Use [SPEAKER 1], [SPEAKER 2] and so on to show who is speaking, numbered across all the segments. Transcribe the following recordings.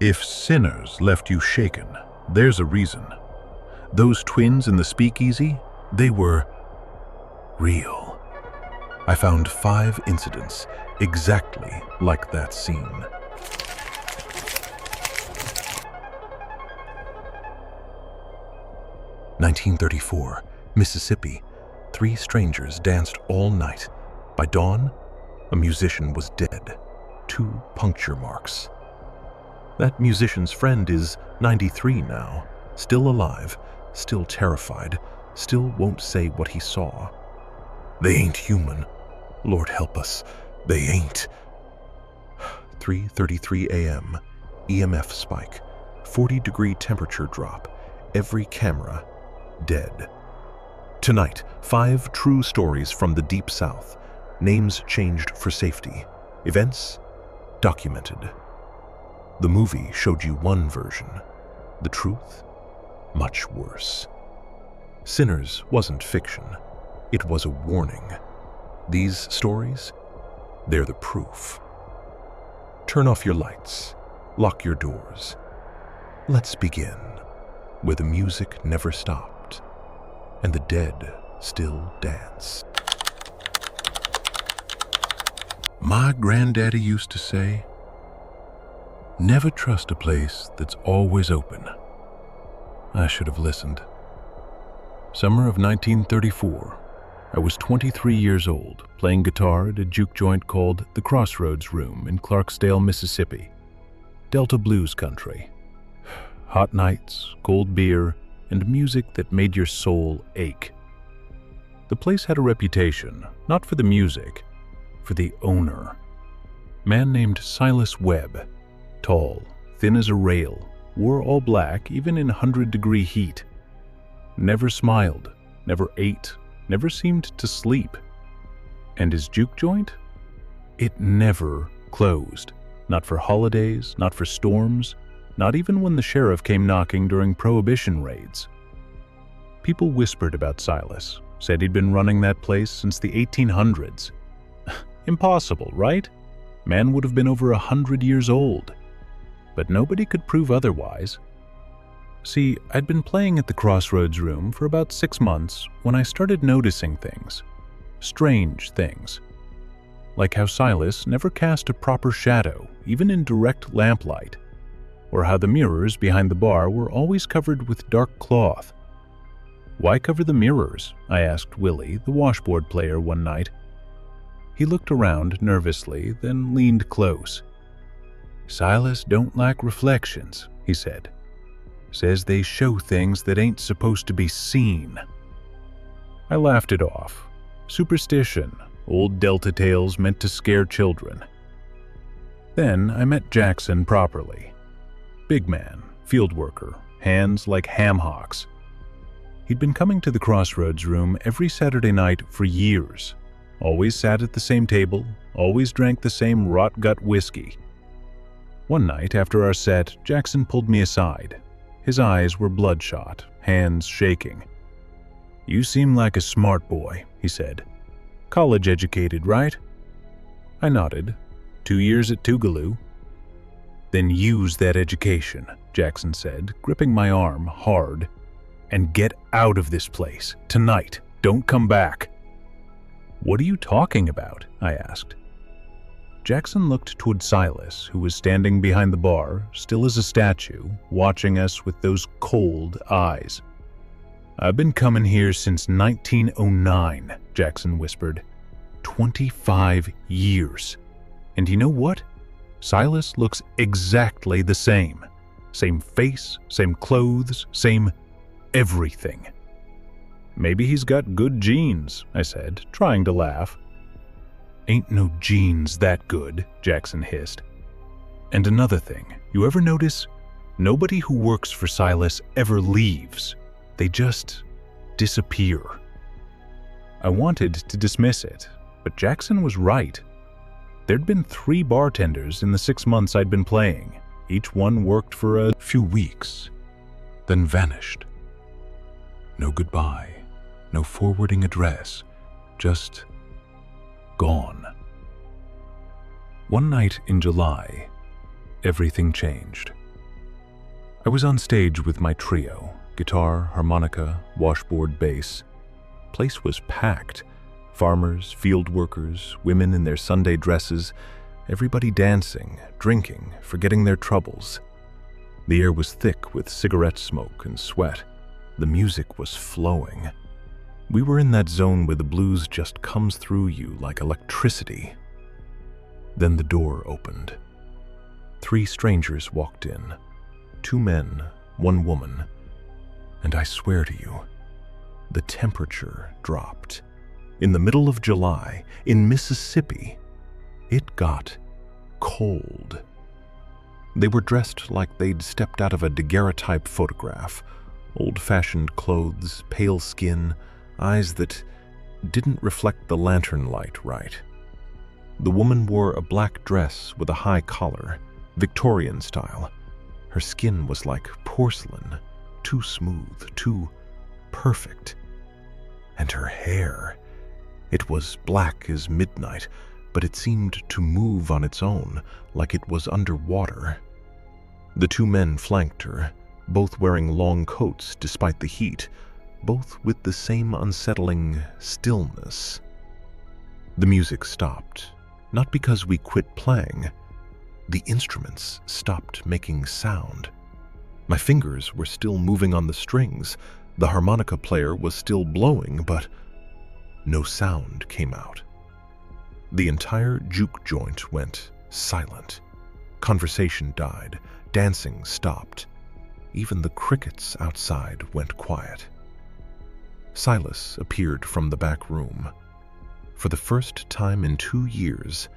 [SPEAKER 1] If sinners left you shaken, there's a reason. Those twins in the speakeasy, they were real. I found 5 incidents exactly like that scene. "1934, Mississippi. 3 strangers danced all night. By dawn, a musician was dead. 2 puncture marks. That musician's friend is 93 now, still alive, still terrified, still won't say what he saw. They ain't human. Lord help us, they ain't." 3:33 a.m., EMF spike, 40-degree temperature drop, every camera dead. Tonight, 5 true stories from the Deep South, names changed for safety, events documented. The movie showed you one version. The truth, much worse. Sinners wasn't fiction. It was a warning. These stories, they're the proof. Turn off your lights. Lock your doors. Let's begin where the music never stopped and the dead still dance. My granddaddy used to say, "Never trust a place that's always open." I should have listened. Summer of 1934. I was 23 years old, playing guitar at a juke joint called the Crossroads Room in Clarksdale, Mississippi. Delta blues country. Hot nights, cold beer, and music that made your soul ache. The place had a reputation, not for the music, for the owner. Man named Silas Webb. Tall, thin as a rail, wore all black even in 100-degree heat. Never smiled, never ate, never seemed to sleep. And his juke joint? It never closed. Not for holidays, not for storms, not even when the sheriff came knocking during Prohibition raids. People whispered about Silas, said he'd been running that place since the 1800s. Impossible, right? Man would have been over 100 years old. But nobody could prove otherwise. See, I'd been playing at the Crossroads Room for about 6 months when I started noticing things. Strange things. Like how Silas never cast a proper shadow, even in direct lamplight. Or how the mirrors behind the bar were always covered with dark cloth. "Why cover the mirrors?" I asked Willie, the washboard player, one night. He looked around nervously, then leaned close. "Silas don't like reflections," he said. "Says they show things that ain't supposed to be seen." I laughed it off. Superstition, old Delta tales meant to scare children. Then I met Jackson properly. Big man, field worker, hands like ham hocks. He'd been coming to the Crossroads Room every Saturday night for years. Always sat at the same table, always drank the same rot-gut whiskey. One night after our set, Jackson pulled me aside. His eyes were bloodshot, hands shaking. "You seem like a smart boy," he said. "College educated, right?" I nodded. 2 years at Tougaloo. "Then use that education," Jackson said, gripping my arm hard. "And get out of this place, tonight. Don't come back." "What are you talking about?" I asked. Jackson looked toward Silas, who was standing behind the bar, still as a statue, watching us with those cold eyes. "I've been coming here since 1909, Jackson whispered. 25 years. And you know what? Silas looks exactly the same. Same face, same clothes, same everything." "Maybe he's got good genes," I said, trying to laugh. "Ain't no genes that good," Jackson hissed. "And another thing, you ever notice? Nobody who works for Silas ever leaves. They just disappear." I wanted to dismiss it, but Jackson was right. There'd been 3 bartenders in the 6 months I'd been playing. Each one worked for a few weeks, then vanished. No goodbye, no forwarding address, just gone. One night in July, everything changed. I was on stage with my trio, guitar, harmonica, washboard, bass. Place was packed. Farmers, field workers, women in their Sunday dresses, everybody dancing, drinking, forgetting their troubles. The air was thick with cigarette smoke and sweat. The music was flowing. We were in that zone where the blues just comes through you like electricity. Then the door opened. 3 strangers walked in. 2 men, 1 woman. And I swear to you, the temperature dropped. In the middle of July, in Mississippi, it got cold. They were dressed like they'd stepped out of a daguerreotype photograph. Old-fashioned clothes, pale skin, eyes that didn't reflect the lantern light right. The woman wore a black dress with a high collar, Victorian style. Her skin was like porcelain, too smooth, too perfect. And her hair, it was black as midnight, but it seemed to move on its own, like it was underwater. The 2 men flanked her, both wearing long coats despite the heat, both with the same unsettling stillness. The music stopped, not because we quit playing. The instruments stopped making sound. My fingers were still moving on the strings. The harmonica player was still blowing, but no sound came out. The entire Juke joint went silent. Conversation died. Dancing stopped. Even the crickets outside went quiet. Silas appeared from the back room. For the first time in 2 years,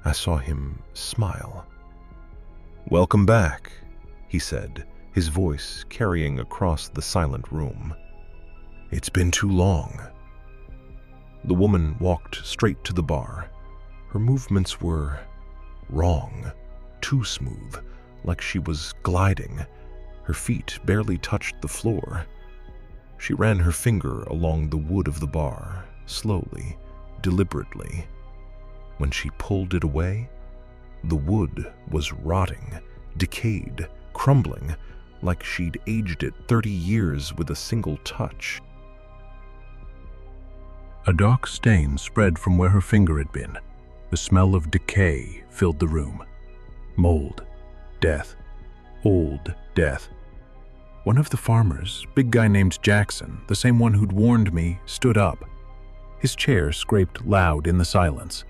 [SPEAKER 1] I saw him smile. "Welcome back," he said, his voice carrying across the silent room. "It's been too long." The woman walked straight to the bar. Her movements were wrong, too smooth, like she was gliding. Her feet barely touched the floor. She ran her finger along the wood of the bar, slowly, deliberately. When she pulled it away, the wood was rotting, decayed, crumbling, like she'd aged it 30 years with a single touch. A dark stain spread from where her finger had been. The smell of decay filled the room. Mold, death, old death. One of the farmers, big guy named Jackson, the same one who'd warned me, stood up. His chair scraped loud in the silence.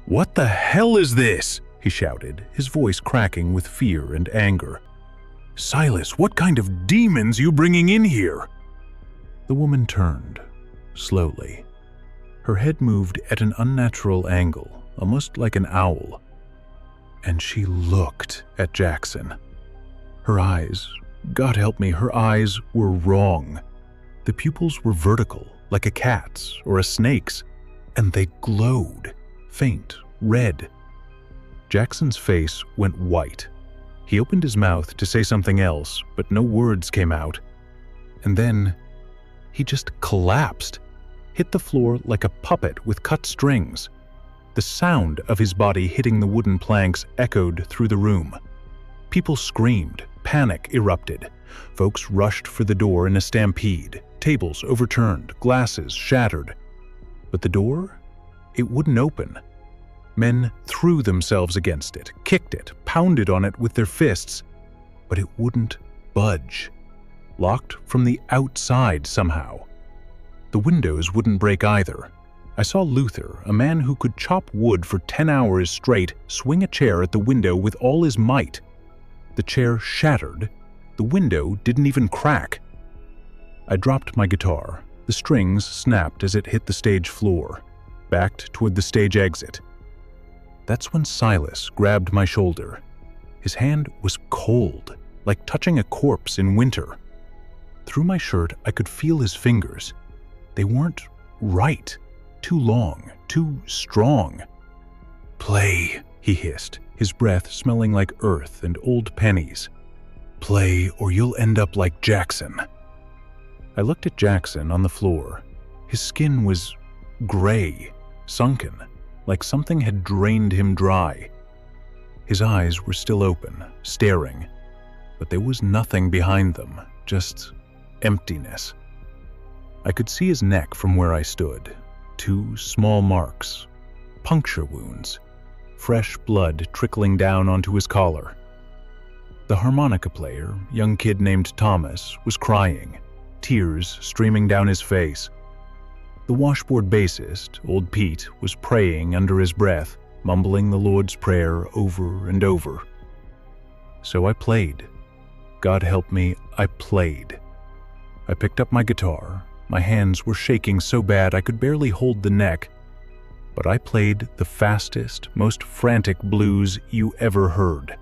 [SPEAKER 1] "What the hell is this?" he shouted, his voice cracking with fear and anger. "Silas, what kind of demons you bringing in here?" The woman turned, slowly. Her head moved at an unnatural angle, almost like an owl. And she looked at Jackson. Her eyes, God help me, her eyes were wrong. The pupils were vertical, like a cat's or a snake's, and they glowed, faint, red. Jackson's face went white. He opened his mouth to say something else, but no words came out. And then he just collapsed, hit the floor like a puppet with cut strings. The sound of his body hitting the wooden planks echoed through the room. People screamed, panic erupted. Folks rushed for the door in a stampede. Tables overturned, glasses shattered. But the door? It wouldn't open. Men threw themselves against it, kicked it, pounded on it with their fists, but it wouldn't budge. Locked from the outside somehow. The windows wouldn't break either. I saw Luther, a man who could chop wood for 10 hours straight, swing a chair at the window with all his might. The chair shattered. The window didn't even crack. I dropped my guitar. The strings snapped as it hit the stage floor, backed toward the stage exit. That's when Silas grabbed my shoulder. His hand was cold, like touching a corpse in winter. Through my shirt, I could feel his fingers. They weren't right. Too long, too strong. "Play," he hissed, his breath smelling like earth and old pennies. "Play, or you'll end up like Jackson." I looked at Jackson on the floor. His skin was gray, sunken, like something had drained him dry. His eyes were still open, staring. but there was nothing behind them, just emptiness. I could see his neck from where I stood, 2 small marks, puncture wounds, fresh blood trickling down onto his collar. The harmonica player, young kid named Thomas, was crying, tears streaming down his face. The washboard bassist, old Pete, was praying under his breath, mumbling the Lord's Prayer over and over. So I played. God help me, I played. I picked up my guitar. My hands were shaking so bad I could barely hold the neck, but I played the fastest, most frantic blues you ever heard.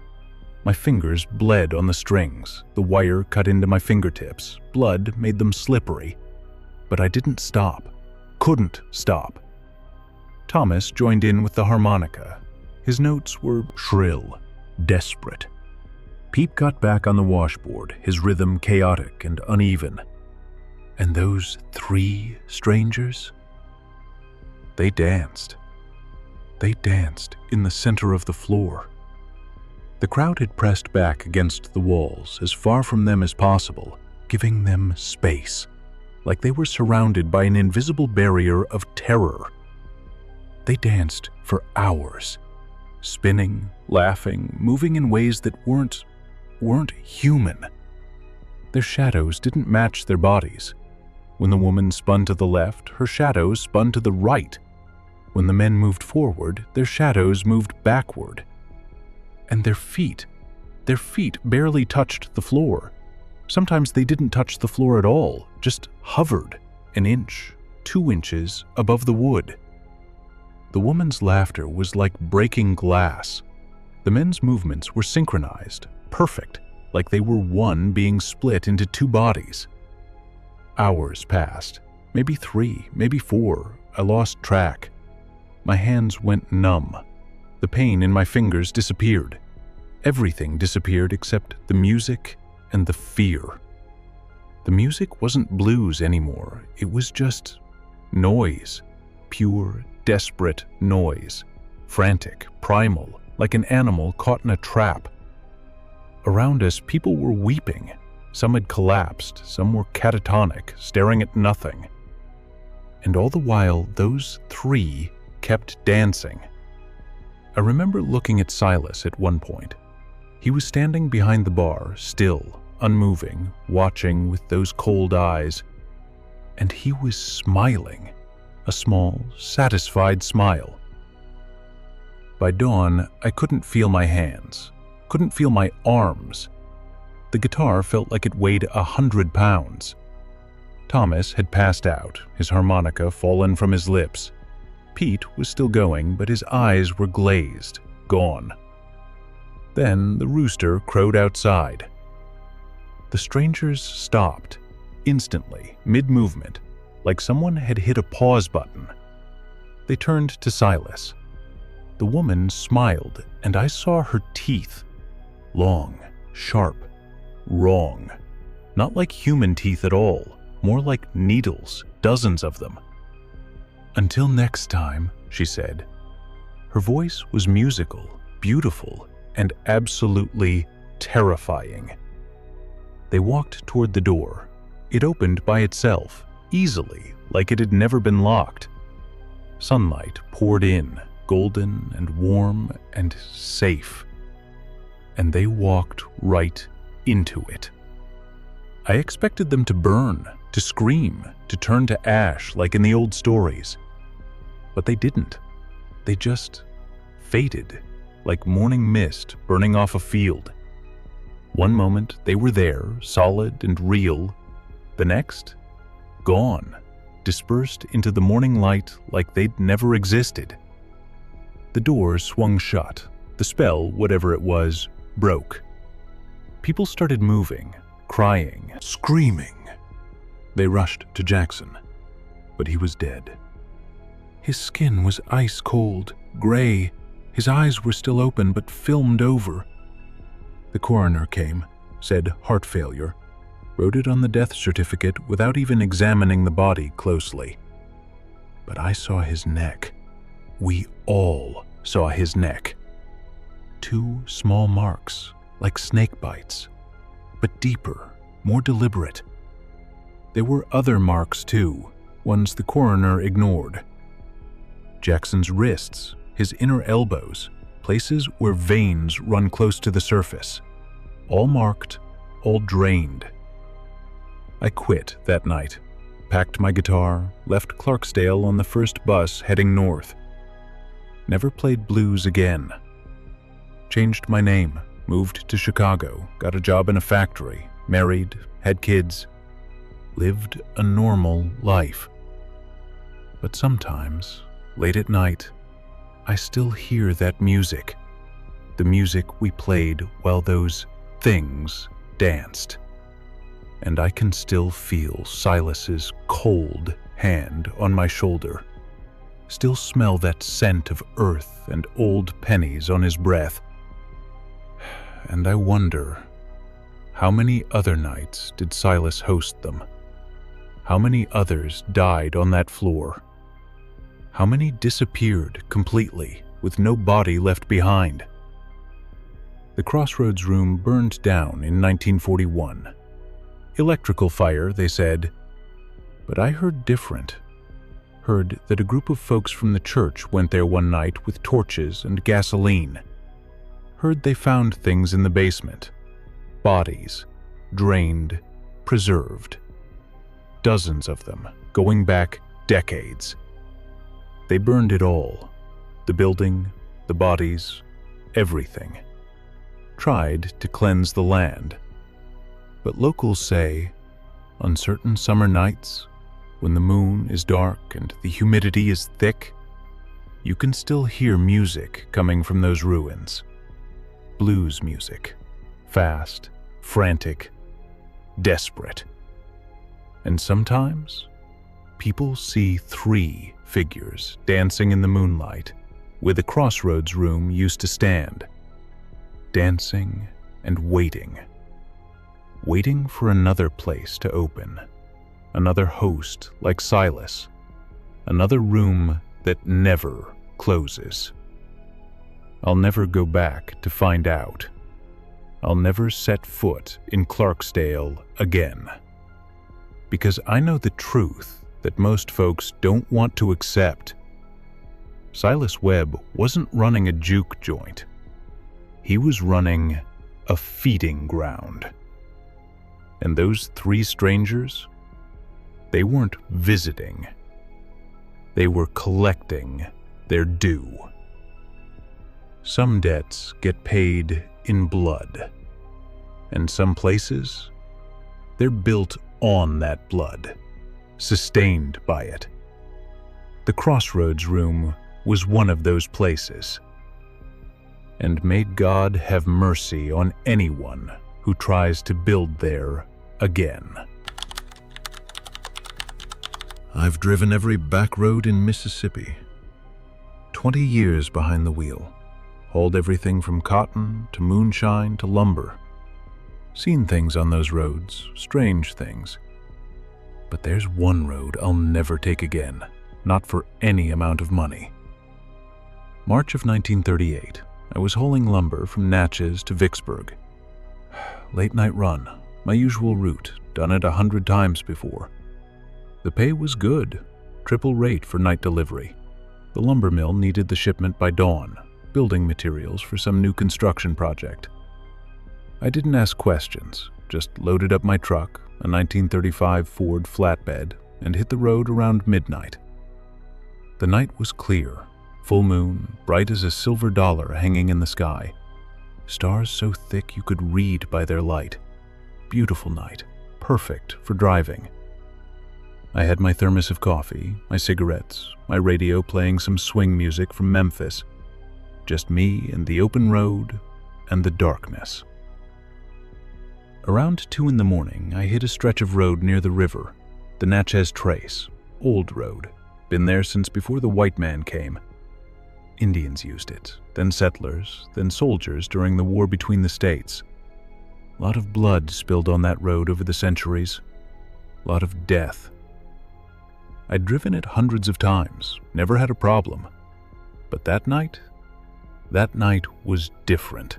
[SPEAKER 1] My fingers bled on the strings. The wire cut into my fingertips. Blood made them slippery. But I didn't stop. Couldn't stop. Thomas joined in with the harmonica. His notes were shrill, desperate. Pete got back on the washboard, his rhythm chaotic and uneven. And those 3 strangers? They danced. They danced in the center of the floor. The crowd had pressed back against the walls, as far from them as possible, giving them space, like they were surrounded by an invisible barrier of terror. They danced for hours, spinning, laughing, moving in ways that weren't human. Their shadows didn't match their bodies. When the woman spun to the left, her shadows spun to the right. When the men moved forward, their shadows moved backward. And their feet barely touched the floor. Sometimes they didn't touch the floor at all, just hovered an inch, 2 inches above the wood. The woman's laughter was like breaking glass. The men's movements were synchronized, perfect, like they were one being split into 2 bodies. Hours passed, maybe 3, maybe 4. I lost track. My hands went numb. The pain in my fingers disappeared. Everything disappeared except the music and the fear. The music wasn't blues anymore. It was just noise. Pure, desperate noise. Frantic, primal, like an animal caught in a trap. Around us, people were weeping. Some had collapsed, some were catatonic, staring at nothing. And all the while, those 3 kept dancing. I remember looking at Silas at one point. He was standing behind the bar, still, unmoving, watching with those cold eyes. And he was smiling, a small, satisfied smile. By dawn, I couldn't feel my hands, couldn't feel my arms. The guitar felt like it weighed 100 pounds. Thomas had passed out, his harmonica fallen from his lips. Pete was still going, but his eyes were glazed, gone. Then the rooster crowed outside. The strangers stopped, instantly, mid-movement, like someone had hit a pause button. They turned to Silas. The woman smiled, and I saw her teeth. Long, sharp, wrong. Not like human teeth at all, more like needles, dozens of them. "Until next time," she said. Her voice was musical, beautiful, and absolutely terrifying. They walked toward the door. It opened by itself, easily, like it had never been locked. Sunlight poured in, golden and warm and safe. And they walked right into it. I expected them to burn, to scream, to turn to ash like in the old stories. But they didn't. They just faded, like morning mist burning off a field. One moment they were there, solid and real. The next, gone, dispersed into the morning light like they'd never existed. The door swung shut. The spell, whatever it was, broke. People started moving, crying, screaming. They rushed to Jackson, but he was dead. His skin was ice cold, gray. His eyes were still open but filmed over. The coroner came, said heart failure, wrote it on the death certificate without even examining the body closely. But I saw his neck. We all saw his neck. 2 small marks, like snake bites. but deeper, more deliberate. There were other marks too, ones the coroner ignored. Jackson's wrists, his inner elbows, places where veins run close to the surface. All marked, all drained. I quit that night, packed my guitar, left Clarksdale on the first bus heading north. Never played blues again. Changed my name, moved to Chicago, got a job in a factory, married, had kids, lived a normal life. But sometimes, late at night, I still hear that music, the music we played while those things danced. And I can still feel Silas's cold hand on my shoulder, still smell that scent of earth and old pennies on his breath. And I wonder, how many other nights did Silas host them? How many others died on that floor? How many disappeared completely, with no body left behind? The Crossroads room burned down in 1941. Electrical fire, they said. But I heard different. Heard that a group of folks from the church went there one night with torches and gasoline. Heard they found things in the basement. Bodies, drained, preserved. Dozens of them, going back decades. They burned it all. The building, the bodies, everything. Tried to cleanse the land. But locals say, on certain summer nights, when the moon is dark and the humidity is thick, you can still hear music coming from those ruins. Blues music. Fast, frantic, desperate. And sometimes, people see 3 figures dancing in the moonlight where the Crossroads room used to stand. Dancing and waiting. Waiting for another place to open. Another host like Silas. Another room that never closes. I'll never go back to find out. I'll never set foot in Clarksdale again. Because I know the truth that most folks don't want to accept. Silas Webb wasn't running a Juke joint. He was running a feeding ground. And those 3 strangers, they weren't visiting. They were collecting their due. Some debts get paid in blood, and some places, they're built on that blood, sustained by it. The Crossroads room was one of those places. And may God have mercy on anyone who tries to build there again. I've driven every back road in Mississippi. 20 years behind the wheel. Hauled everything from cotton to moonshine to lumber. Seen things on those roads, strange things. But there's one road I'll never take again, not for any amount of money. March of 1938, I was hauling lumber from Natchez to Vicksburg. Late night run, my usual route, done it 100 times before. The pay was good, triple rate for night delivery. The lumber mill needed the shipment by dawn, building materials for some new construction project. I didn't ask questions, just loaded up my truck, a 1935 Ford flatbed, and hit the road around midnight. The night was clear, full moon, bright as a silver dollar hanging in the sky. Stars so thick you could read by their light. Beautiful night, perfect for driving. I had my thermos of coffee, my cigarettes, my radio playing some swing music from Memphis. Just me and the open road and the darkness. Around 2 in the morning, I hit a stretch of road near the river, the Natchez Trace, old road, been there since before the white man came. Indians used it, then settlers, then soldiers during the war between the states. A lot of blood spilled on that road over the centuries, a lot of death. I'd driven it hundreds of times, never had a problem. But that night was different.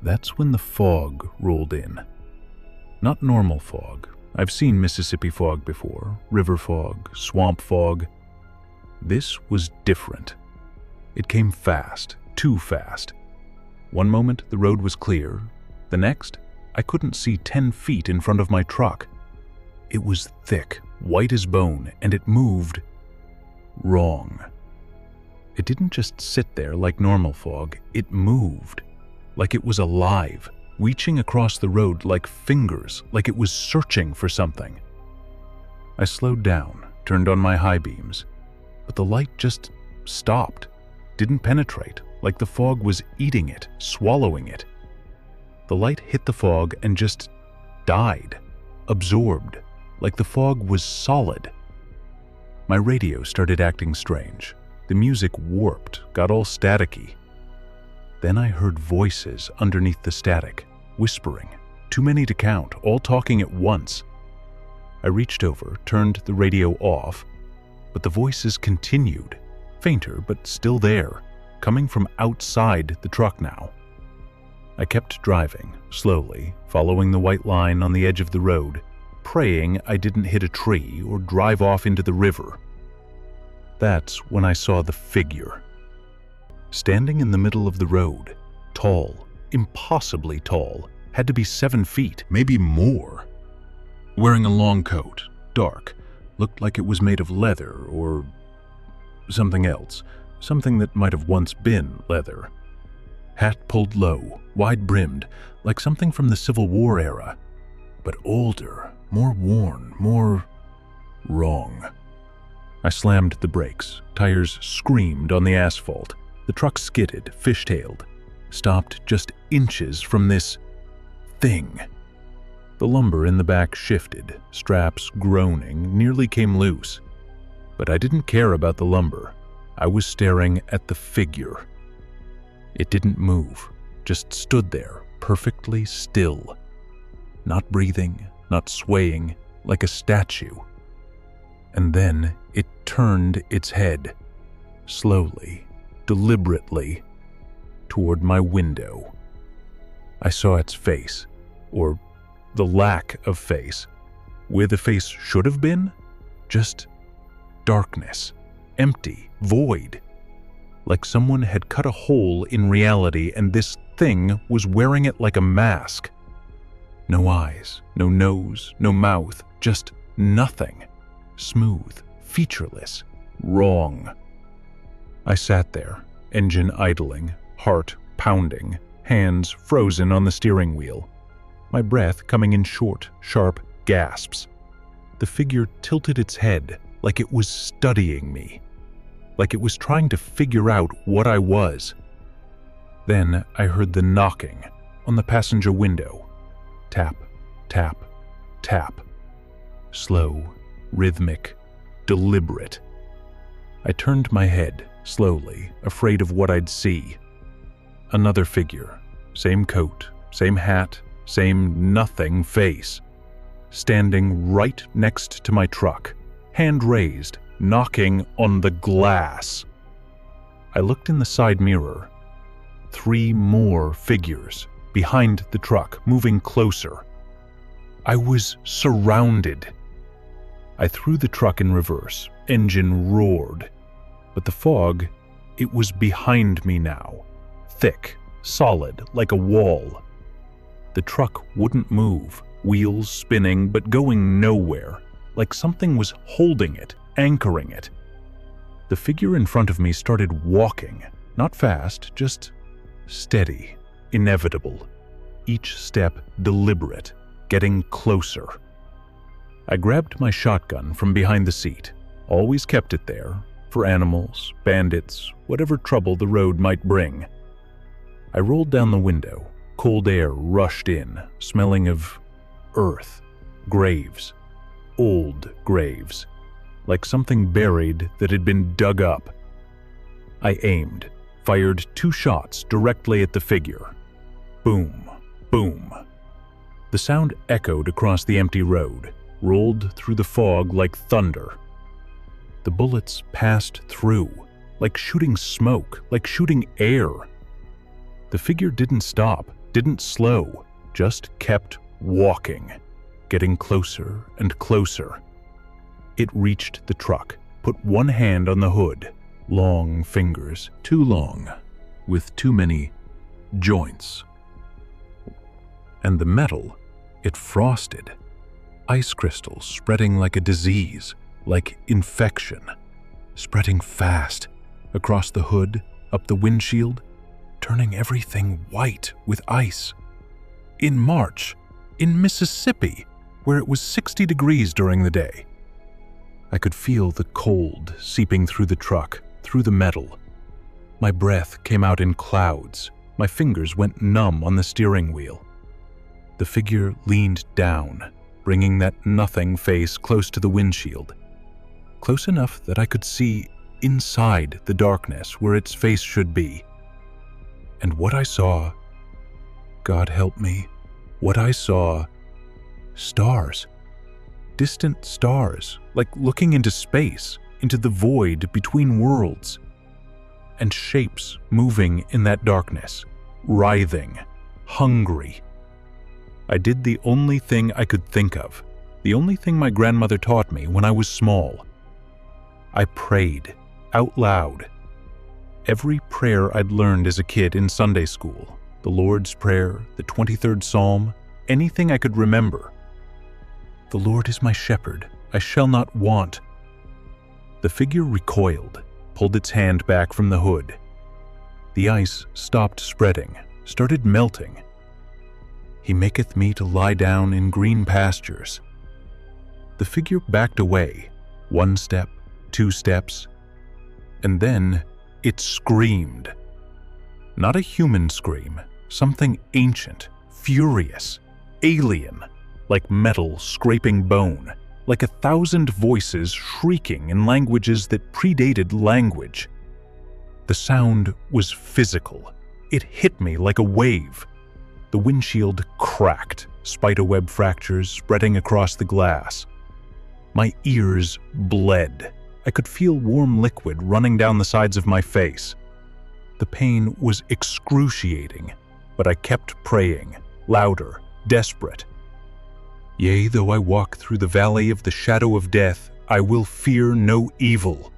[SPEAKER 1] That's when the fog rolled in. Not normal fog. I've seen Mississippi fog before, river fog, swamp fog. This was different. It came fast, too fast. One moment the road was clear, the next I couldn't see 10 feet in front of my truck. It was thick, white as bone, and it moved wrong. It didn't just sit there like normal fog, it moved, like it was alive, reaching across the road like fingers, like it was searching for something. I slowed down, turned on my high beams, but the light just stopped, didn't penetrate, like the fog was eating it, swallowing it. The light hit the fog and just died, absorbed, like the fog was solid. My radio started acting strange. The music warped, got all staticky. Then I heard voices underneath the static, whispering, too many to count, all talking at once. I reached over, turned the radio off, but the voices continued, fainter but still there, coming from outside the truck now. I kept driving, slowly, following the white line on the edge of the road, praying I didn't hit a tree or drive off into the river. That's when I saw the figure. Standing in the middle of the road, tall, impossibly tall, had to be 7 feet, maybe more. Wearing a long coat, dark, looked like it was made of leather or something else, something that might have once been leather. Hat pulled low, wide-brimmed, like something from the Civil War era, but older, more worn, more wrong. I slammed the brakes, tires screamed on the asphalt, the truck skidded, fishtailed, stopped just inches from this thing. The lumber in the back shifted, straps groaning, nearly came loose. But I didn't care about the lumber. I was staring at the figure. It didn't move, just stood there, perfectly still. Not breathing, not swaying, like a statue. And then it turned its head, slowly, deliberately, toward my window. I saw its face, or the lack of face, where the face should have been, just darkness, empty, void, like someone had cut a hole in reality and this thing was wearing it like a mask. No eyes, no nose, no mouth, just nothing. Smooth, featureless, wrong. I sat there, engine idling, heart pounding, hands frozen on the steering wheel, my breath coming in short, sharp gasps. The figure tilted its head like it was studying me, like it was trying to figure out what I was. Then I heard the knocking on the passenger window. Tap, tap, tap. Slow, rhythmic, deliberate. I turned my head, slowly, afraid of what I'd see. Another figure, same coat, same hat, same nothing face, standing right next to my truck, hand raised, knocking on the glass. I looked in the side mirror. 3 more figures, behind the truck, moving closer. I was surrounded. I threw the truck in reverse, engine roared. But the fog, it was behind me now, thick, solid, like a wall. The truck wouldn't move, wheels spinning but going nowhere, like something was holding it, anchoring it. The figure in front of me started walking, not fast, just steady, inevitable, each step deliberate, getting closer. I grabbed my shotgun from behind the seat, always kept it there, for animals, bandits, whatever trouble the road might bring. I rolled down the window. Cold air rushed in, smelling of earth, graves, old graves, like something buried that had been dug up. I aimed, fired 2 shots directly at the figure. Boom, boom. The sound echoed across the empty road, rolled through the fog like thunder. The bullets passed through, like shooting smoke, like shooting air. The figure didn't stop, didn't slow, just kept walking, getting closer and closer. It reached the truck, put one hand on the hood, long fingers, too long, with too many joints. And the metal, it frosted, ice crystals spreading like a disease, like infection, spreading fast across the hood, up the windshield, turning everything white with ice. In March, in Mississippi, where it was 60 degrees during the day. I could feel the cold seeping through the truck, through the metal. My breath came out in clouds. My fingers went numb on the steering wheel. The figure leaned down, bringing that nothing face close to the windshield, close enough that I could see inside the darkness where its face should be. And what I saw, God help me, what I saw, stars. Distant stars, like looking into space, into the void between worlds. And shapes moving in that darkness, writhing, hungry. I did the only thing I could think of, the only thing my grandmother taught me when I was small. I prayed, out loud. Every prayer I'd learned as a kid in Sunday school, the Lord's Prayer, the 23rd Psalm, anything I could remember. The Lord is my shepherd, I shall not want. The figure recoiled, pulled its hand back from the hood. The ice stopped spreading, started melting. He maketh me to lie down in green pastures. The figure backed away, 1 step, 2 steps, and then it screamed. Not a human scream, something ancient, furious, alien, like metal scraping bone, like 1,000 voices shrieking in languages that predated language. The sound was physical. It hit me like a wave. The windshield cracked, spiderweb fractures spreading across the glass. My ears bled. I could feel warm liquid running down the sides of my face. The pain was excruciating, but I kept praying, louder, desperate. Yea, though I walk through the valley of the shadow of death, I will fear no evil.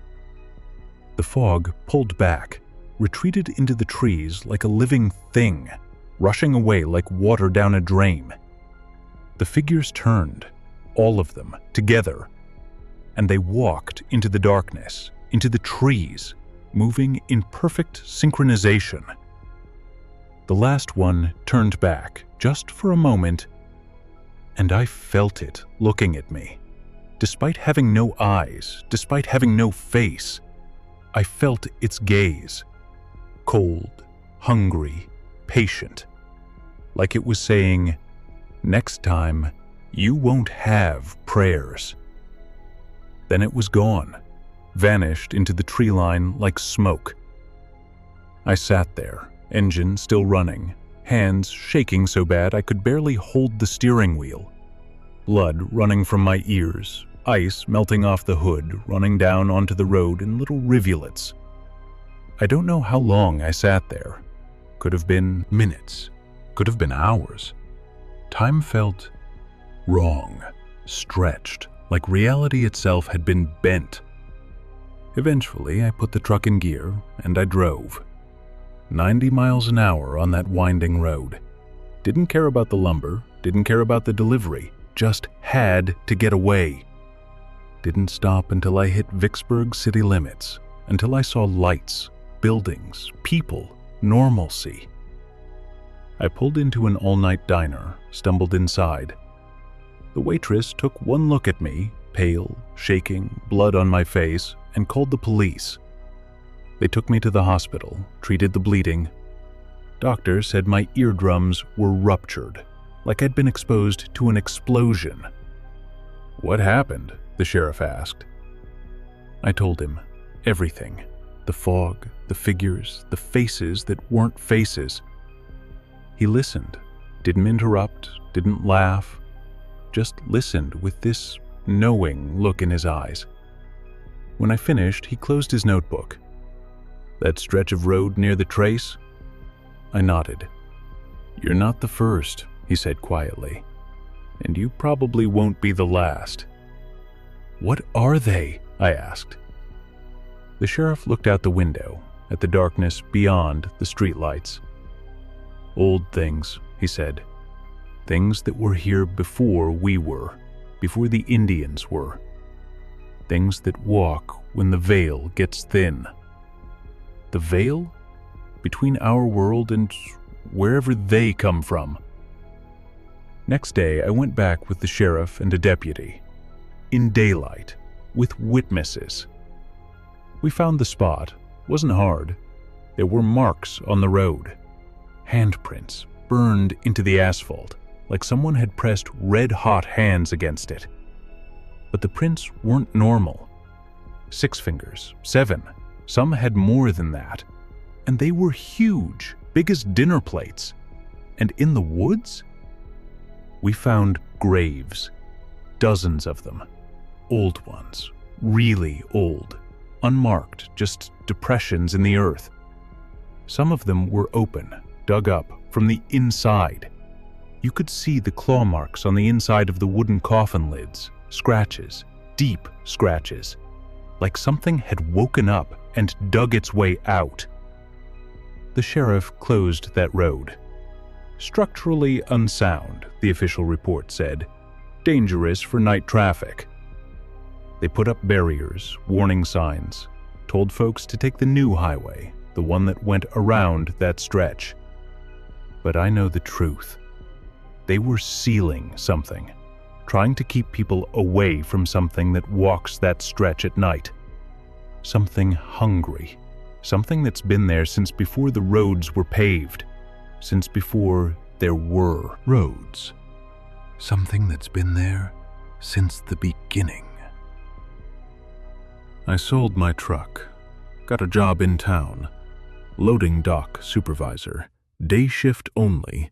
[SPEAKER 1] The fog pulled back, retreated into the trees like a living thing, rushing away like water down a drain. The figures turned, all of them, together, and they walked into the darkness, into the trees, moving in perfect synchronization. The last one turned back, just for a moment, and I felt it looking at me. Despite having no eyes, despite having no face, I felt its gaze. Cold, hungry, patient. Like it was saying, next time, you won't have prayers. Then it was gone, vanished into the tree line like smoke. I sat there, engine still running, hands shaking so bad I could barely hold the steering wheel. Blood running from my ears, ice melting off the hood, running down onto the road in little rivulets. I don't know how long I sat there. Could have been minutes, could have been hours. Time felt wrong, stretched, like reality itself had been bent. Eventually, I put the truck in gear and I drove. 90 miles an hour on that winding road. Didn't care about the lumber, didn't care about the delivery, just had to get away. Didn't stop until I hit Vicksburg city limits, until I saw lights, buildings, people, normalcy. I pulled into an all-night diner, stumbled inside. The waitress took one look at me, pale, shaking, blood on my face, and called the police. They took me to the hospital, treated the bleeding. Doctors said my eardrums were ruptured, like I'd been exposed to an explosion. "What happened?" the sheriff asked. I told him everything. The fog, the figures, the faces that weren't faces. He listened, didn't interrupt, didn't laugh, just listened with this knowing look in his eyes. When I finished, he closed his notebook. "That stretch of road near the trace?" I nodded. "You're not the first," he said quietly, "and you probably won't be the last." "What are they?" I asked. The sheriff looked out the window at the darkness beyond the streetlights. "Old things," he said. "Things that were here before we were, before the Indians were. Things that walk when the veil gets thin." The veil? Between our world and wherever they come from. Next day, I went back with the sheriff and a deputy. In daylight, with witnesses. We found the spot. Wasn't hard. There were marks on the road. Handprints burned into the asphalt, like someone had pressed red-hot hands against it. But the prints weren't normal. 6 fingers, 7. Some had more than that. And they were huge, big as dinner plates. And in the woods, we found graves. Dozens of them. Old ones. Really old. Unmarked, just depressions in the earth. Some of them were open, dug up from the inside. You could see the claw marks on the inside of the wooden coffin lids. Scratches. Deep scratches. Like something had woken up and dug its way out. The sheriff closed that road. Structurally unsound, the official report said. Dangerous for night traffic. They put up barriers, warning signs, told folks to take the new highway, the one that went around that stretch. But I know the truth. They were sealing something, trying to keep people away from something that walks that stretch at night. Something hungry, something that's been there since before the roads were paved, since before there were roads. Something that's been there since the beginning. I sold my truck, got a job in town, loading dock supervisor, day shift only,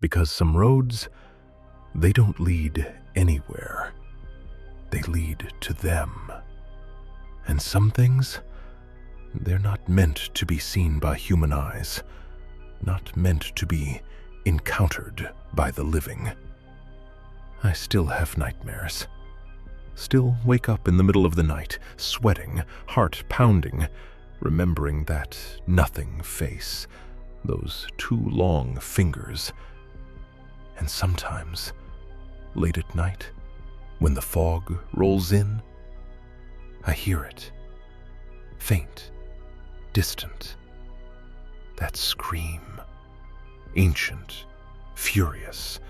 [SPEAKER 1] because some roads, they don't lead anywhere. They lead to them. And some things, they're not meant to be seen by human eyes, not meant to be encountered by the living. I still have nightmares. Still wake up in the middle of the night, sweating, heart pounding, remembering that nothing face, those 2 long fingers. And sometimes, late at night, when the fog rolls in, I hear it, faint, distant. That scream, ancient, furious,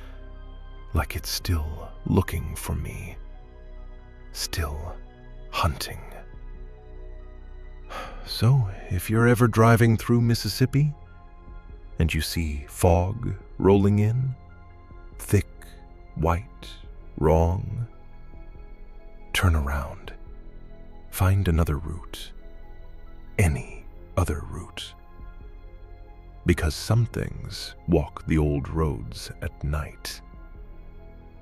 [SPEAKER 1] like it's still looking for me. Still hunting. So, if you're ever driving through Mississippi and you see fog rolling in, thick, white, wrong, turn around. Find another route. Any other route. Because some things walk the old roads at night.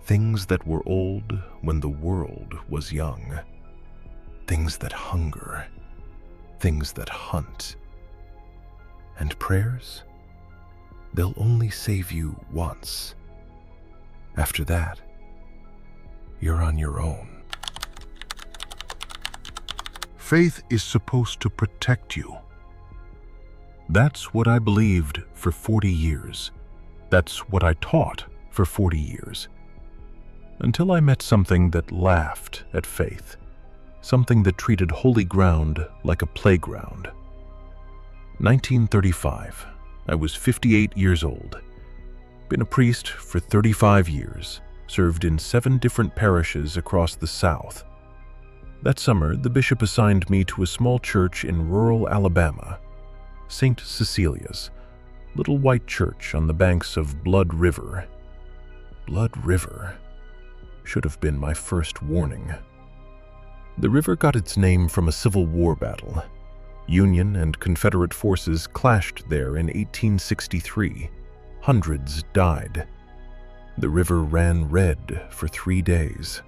[SPEAKER 1] Things that were old when the world was young. Things that hunger. Things that hunt. And prayers? They'll only save you once. After that, you're on your own. Faith is supposed to protect you. That's what I believed for 40 years. That's what I taught for 40 years. Until I met something that laughed at faith, something that treated holy ground like a playground. 1935, I was 58 years old. Been a priest for 35 years, served in 7 different parishes across the South. That summer, the bishop assigned me to a small church in rural Alabama, St. Cecilia's, little white church on the banks of Blood River. Blood River should have been my first warning. The river got its name from a Civil War battle. Union and Confederate forces clashed there in 1863. Hundreds died. The river ran red for 3 days.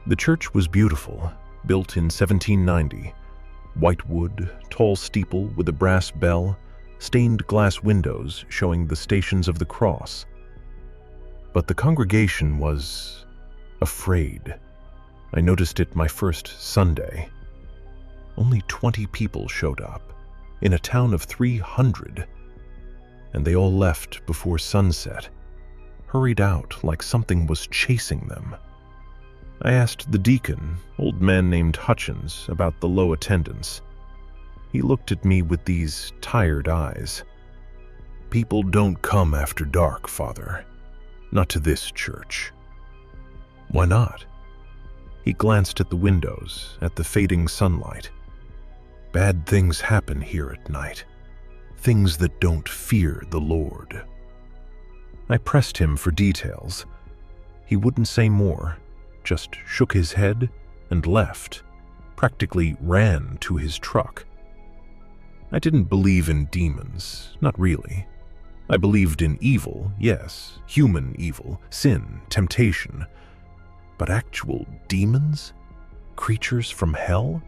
[SPEAKER 1] The church was beautiful, built in 1790. White wood, tall steeple with a brass bell, stained glass windows showing the Stations of the Cross. But the congregation was afraid. I noticed it my first Sunday. Only 20 people showed up, in a town of 300, and they all left before sunset, hurried out like something was chasing them. I asked the deacon, old man named Hutchins, about the low attendance. He looked at me with these tired eyes. "People don't come after dark, Father. Not to this church." "Why not?" He glanced at the windows, at the fading sunlight. "Bad things happen here at night. Things that don't fear the Lord." I pressed him for details. He wouldn't say more, just shook his head and left, practically ran to his truck. I didn't believe in demons, not really. I believed in evil, yes, human evil, sin, temptation. But actual demons? Creatures from hell?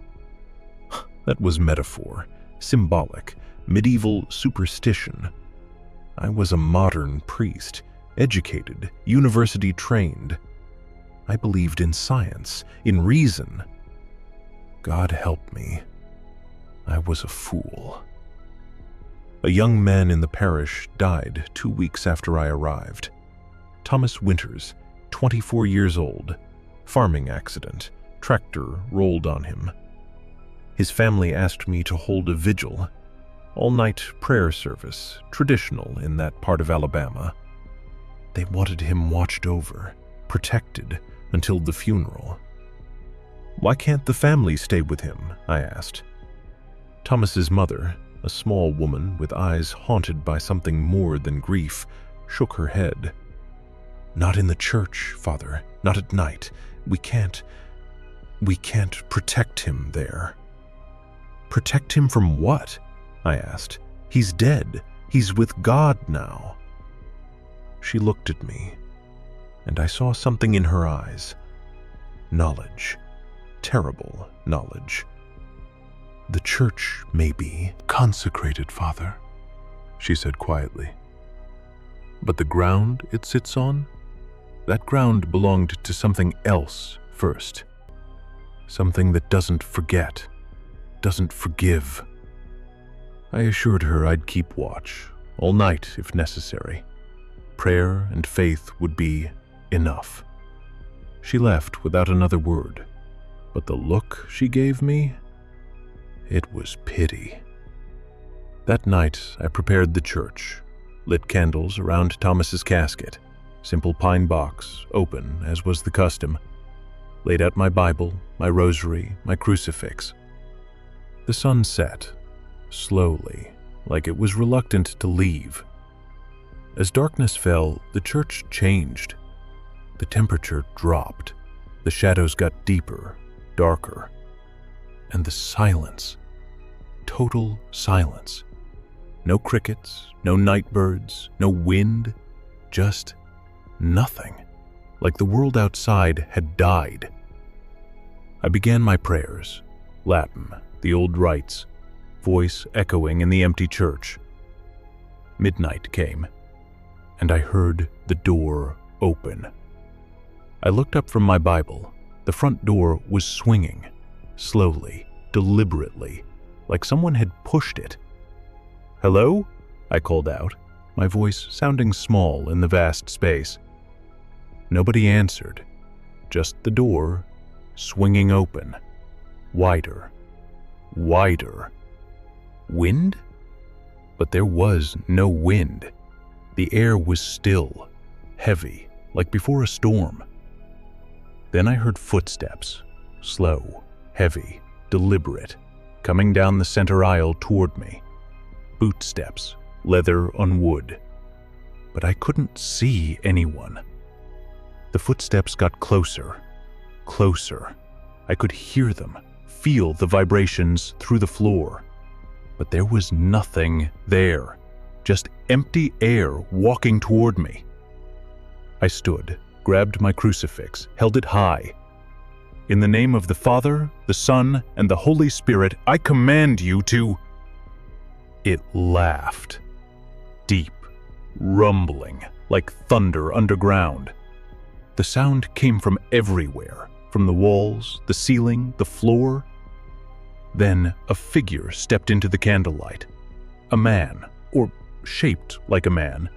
[SPEAKER 1] That was metaphor, symbolic, medieval superstition. I was a modern priest, educated, university-trained. I believed in science, in reason. God help me. I was a fool. A young man in the parish died 2 weeks after I arrived. Thomas Winters, 24 years old, farming accident, tractor rolled on him. His family asked me to hold a vigil, all-night prayer service, traditional in that part of Alabama. They wanted him watched over, protected, until the funeral. "Why can't the family stay with him?" I asked. Thomas's mother, a small woman with eyes haunted by something more than grief, shook her head. "Not in the church, Father, not at night. We can't protect him there." "Protect him from what?" I asked. "He's dead. He's with God now." She looked at me, and I saw something in her eyes. Knowledge. Terrible knowledge. "The church may be consecrated, Father," she said quietly. "But the ground it sits on? That ground belonged to something else first. Something that doesn't forget, doesn't forgive." I assured her I'd keep watch, all night if necessary. Prayer and faith would be enough. She left without another word, but the look she gave me, it was pity. That night I prepared the church, lit candles around Thomas's casket, simple pine box, open as was the custom, laid out my Bible, my rosary, my crucifix. The sun set, slowly, like it was reluctant to leave. As darkness fell, the church changed. The temperature dropped, the shadows got deeper, darker, and the silence, total silence. No crickets, no night birds, no wind, just nothing, like the world outside had died. I began my prayers, Latin, the old rites, voice echoing in the empty church. Midnight came, and I heard the door open. I looked up from my Bible. The front door was swinging, slowly, deliberately, like someone had pushed it. "Hello?" I called out, my voice sounding small in the vast space. Nobody answered, just the door swinging open, wider, wider. Wind? But there was no wind. The air was still, heavy, like before a storm. Then I heard footsteps, slow, heavy, deliberate, coming down the center aisle toward me. Boot steps, leather on wood. But I couldn't see anyone. The footsteps got closer, closer. I could hear them, feel the vibrations through the floor. But there was nothing there, just empty air walking toward me. I stood, grabbed my crucifix, held it high. "In the name of the Father, the Son, and the Holy Spirit, I command you to..." It laughed. Deep, rumbling, like thunder underground. The sound came from everywhere, from the walls, the ceiling, the floor. Then a figure stepped into the candlelight. A man, or shaped like a man,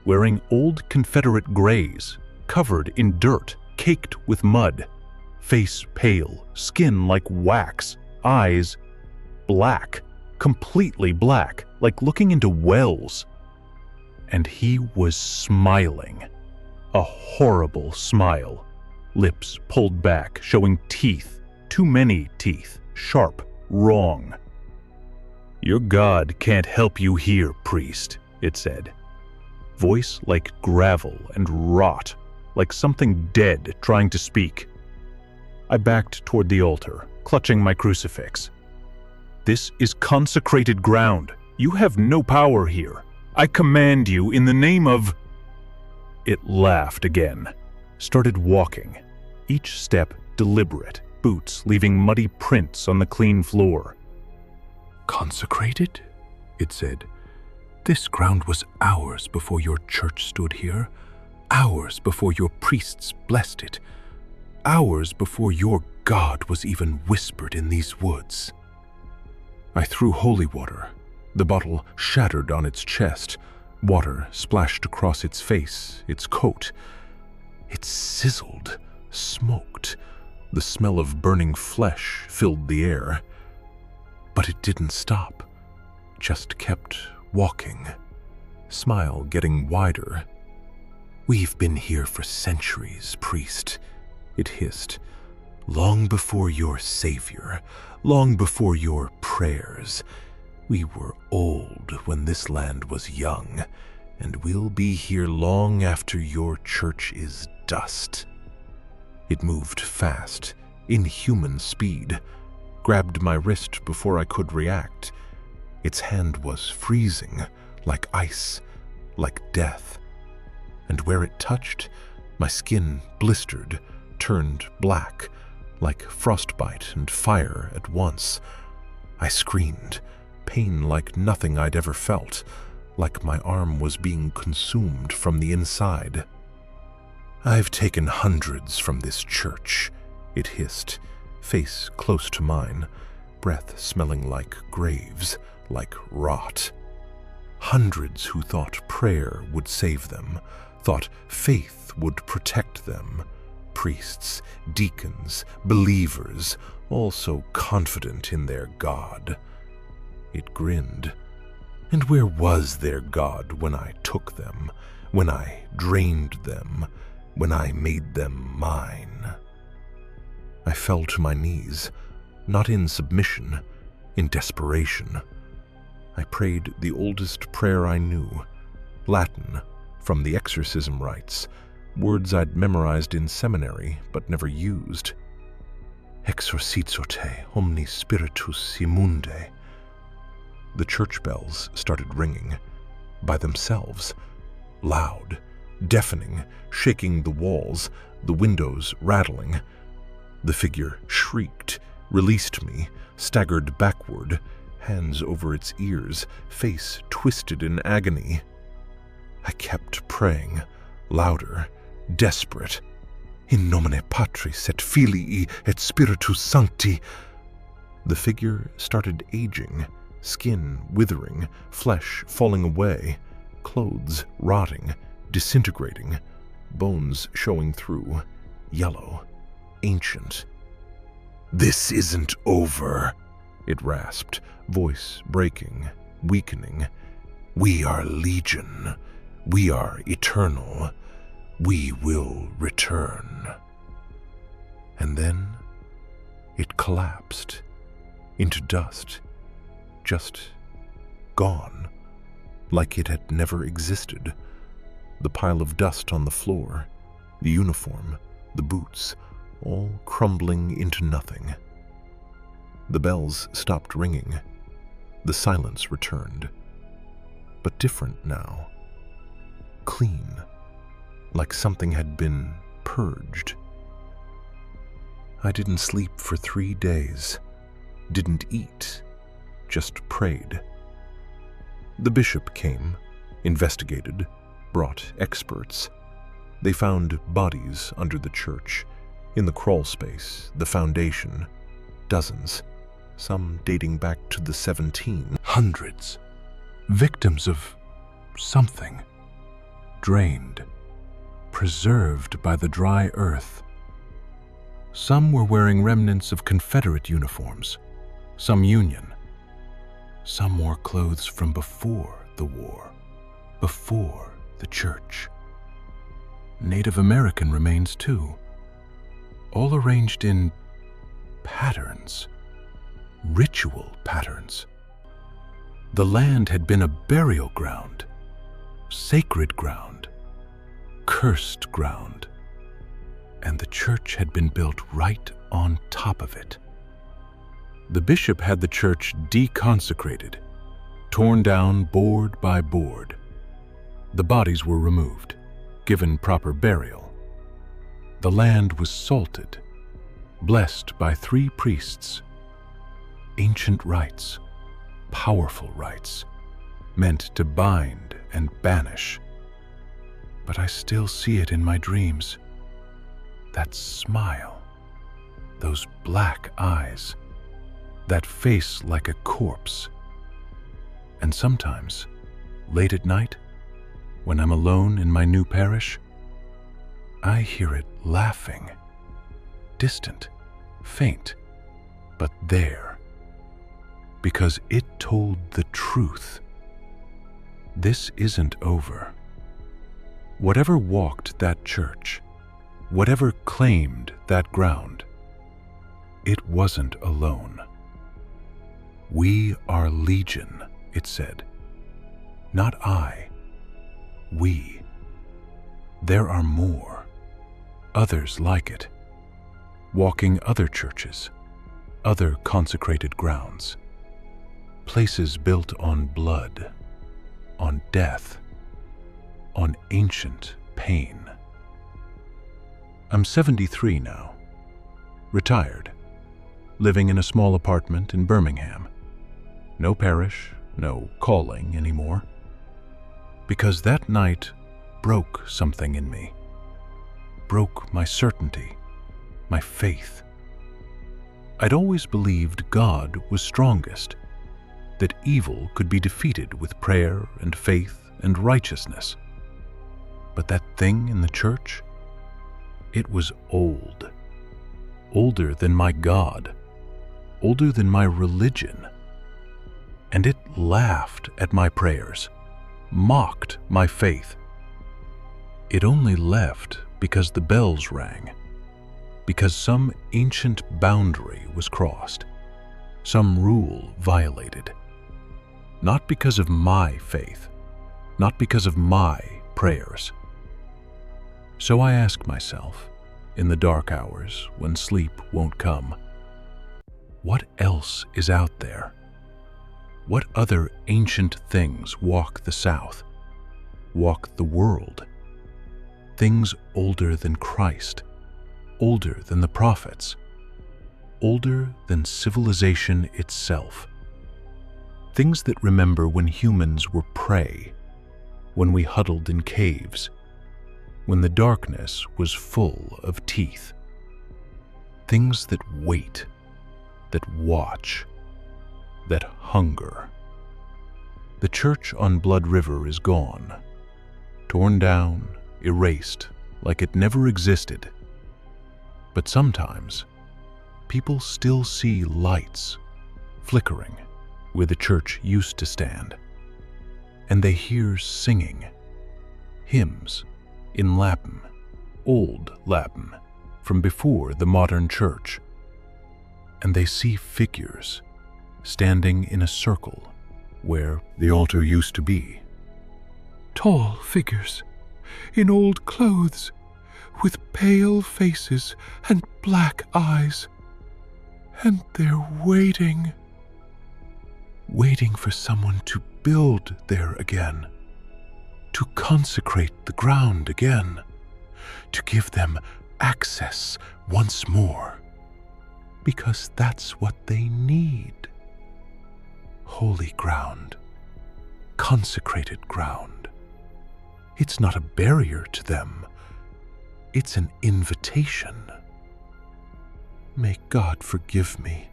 [SPEAKER 1] wearing old Confederate grays, covered in dirt, caked with mud, face pale, skin like wax, eyes black, completely black, like looking into wells. And he was smiling, a horrible smile, lips pulled back, showing teeth, too many teeth, sharp, wrong. "Your God can't help you here, priest," it said. Voice like gravel and rot, like something dead trying to speak. I backed toward the altar, clutching my crucifix. "This is consecrated ground. You have no power here. I command you in the name of—" It laughed again, started walking, each step deliberate, boots leaving muddy prints on the clean floor. "Consecrated?" it said. "This ground was ours before your church stood here, hours before your priests blessed it, hours before your God was even whispered in these woods." I threw holy water. The bottle shattered on its chest. Water splashed across its face, its coat. It sizzled, smoked. The smell of burning flesh filled the air. But it didn't stop, just kept walking, smile getting wider. "We've been here for centuries, priest," it hissed. "Long before your savior, long before your prayers. We were old when this land was young, and we'll be here long after your church is dust." It moved fast, inhuman speed, grabbed my wrist before I could react. Its hand was freezing, like ice, like death. And where it touched, my skin blistered, turned black, like frostbite and fire at once. I screamed, pain like nothing I'd ever felt, like my arm was being consumed from the inside. "I've taken hundreds from this church," it hissed, face close to mine, breath smelling like graves, like rot. Hundreds who thought prayer would save them, thought faith would protect them. Priests, deacons, believers, all so confident in their God. It grinned. And where was their God when I took them, when I drained them, when I made them mine? I fell to my knees, not in submission, in desperation. I prayed the oldest prayer I knew, Latin, from the exorcism rites, words I'd memorized in seminary but never used. "Exorcizo te, omni spiritus immunde." The church bells started ringing, by themselves, loud, deafening, shaking the walls, the windows rattling. The figure shrieked, released me, staggered backward, hands over its ears, face twisted in agony. I kept praying, louder, desperate. "In nomine Patris et Filii et Spiritus Sancti." The figure started aging, skin withering, flesh falling away, clothes rotting, disintegrating, bones showing through, yellow, ancient. "This isn't over," it rasped, voice breaking, weakening. "We are legion. We are eternal. We will return." And then it collapsed into dust, just gone, like it had never existed. The pile of dust on the floor, the uniform, the boots, all crumbling into nothing. The bells stopped ringing. The silence returned. But different now. Clean, like something had been purged. I didn't sleep for 3 days, didn't eat, just prayed.
[SPEAKER 2] The bishop came, investigated, brought experts. They found bodies under the church, in the crawl space, the foundation, dozens, some dating back to the 1700s.
[SPEAKER 1] Victims of something, drained, preserved by the dry earth. Some were wearing remnants of Confederate uniforms, some Union. Some wore clothes from before the war, before the church. Native American remains too, all arranged in patterns, ritual patterns. The land had been a burial ground, sacred ground, cursed ground, and the church had been built right on top of it. The bishop had the church deconsecrated, torn down board by board. The bodies were removed, given proper burial. The land was salted, blessed by 3 priests. Ancient rites, powerful rites, meant to bind and banish. But I still see it in my dreams. That smile, those black eyes, that face like a corpse. And sometimes, late at night, when I'm alone in my new parish, I hear it laughing, distant, faint, but there, because it told the truth. This isn't over. Whatever walked that church, whatever claimed that ground, it wasn't alone. We are legion, it said. Not I. We. There are more, others like it, walking other churches, other consecrated grounds, places built on blood, on death, on ancient pain. I'm 73 now, retired, living in a small apartment in Birmingham. No parish, no calling anymore. Because that night broke something in me, broke my certainty, my faith. I'd always believed God was strongest, that evil could be defeated with prayer and faith and righteousness. But that thing in the church, it was old, older than my God, older than my religion. And it laughed at my prayers, mocked my faith. It only left because the bells rang, because some ancient boundary was crossed, some rule violated. Not because of my faith, not because of my prayers. So I ask myself, in the dark hours when sleep won't come, what else is out there? What other ancient things walk the South, walk the world? Things older than Christ, older than the prophets, older than civilization itself. Things that remember when humans were prey, when we huddled in caves, when the darkness was full of teeth. Things that wait, that watch, that hunger. The church on Blood River is gone, torn down, erased, like it never existed. But sometimes, people still see lights flickering where the church used to stand, and they hear singing, hymns in Latin, old Latin, from before the modern church, and they see figures standing in a circle where the altar used to be. Tall figures in old clothes with pale faces and black eyes, and they're waiting for someone to build there again, to consecrate the ground again, to give them access once more, because that's what they need. Holy ground, consecrated ground. It's not a barrier to them. It's an invitation. May God forgive me,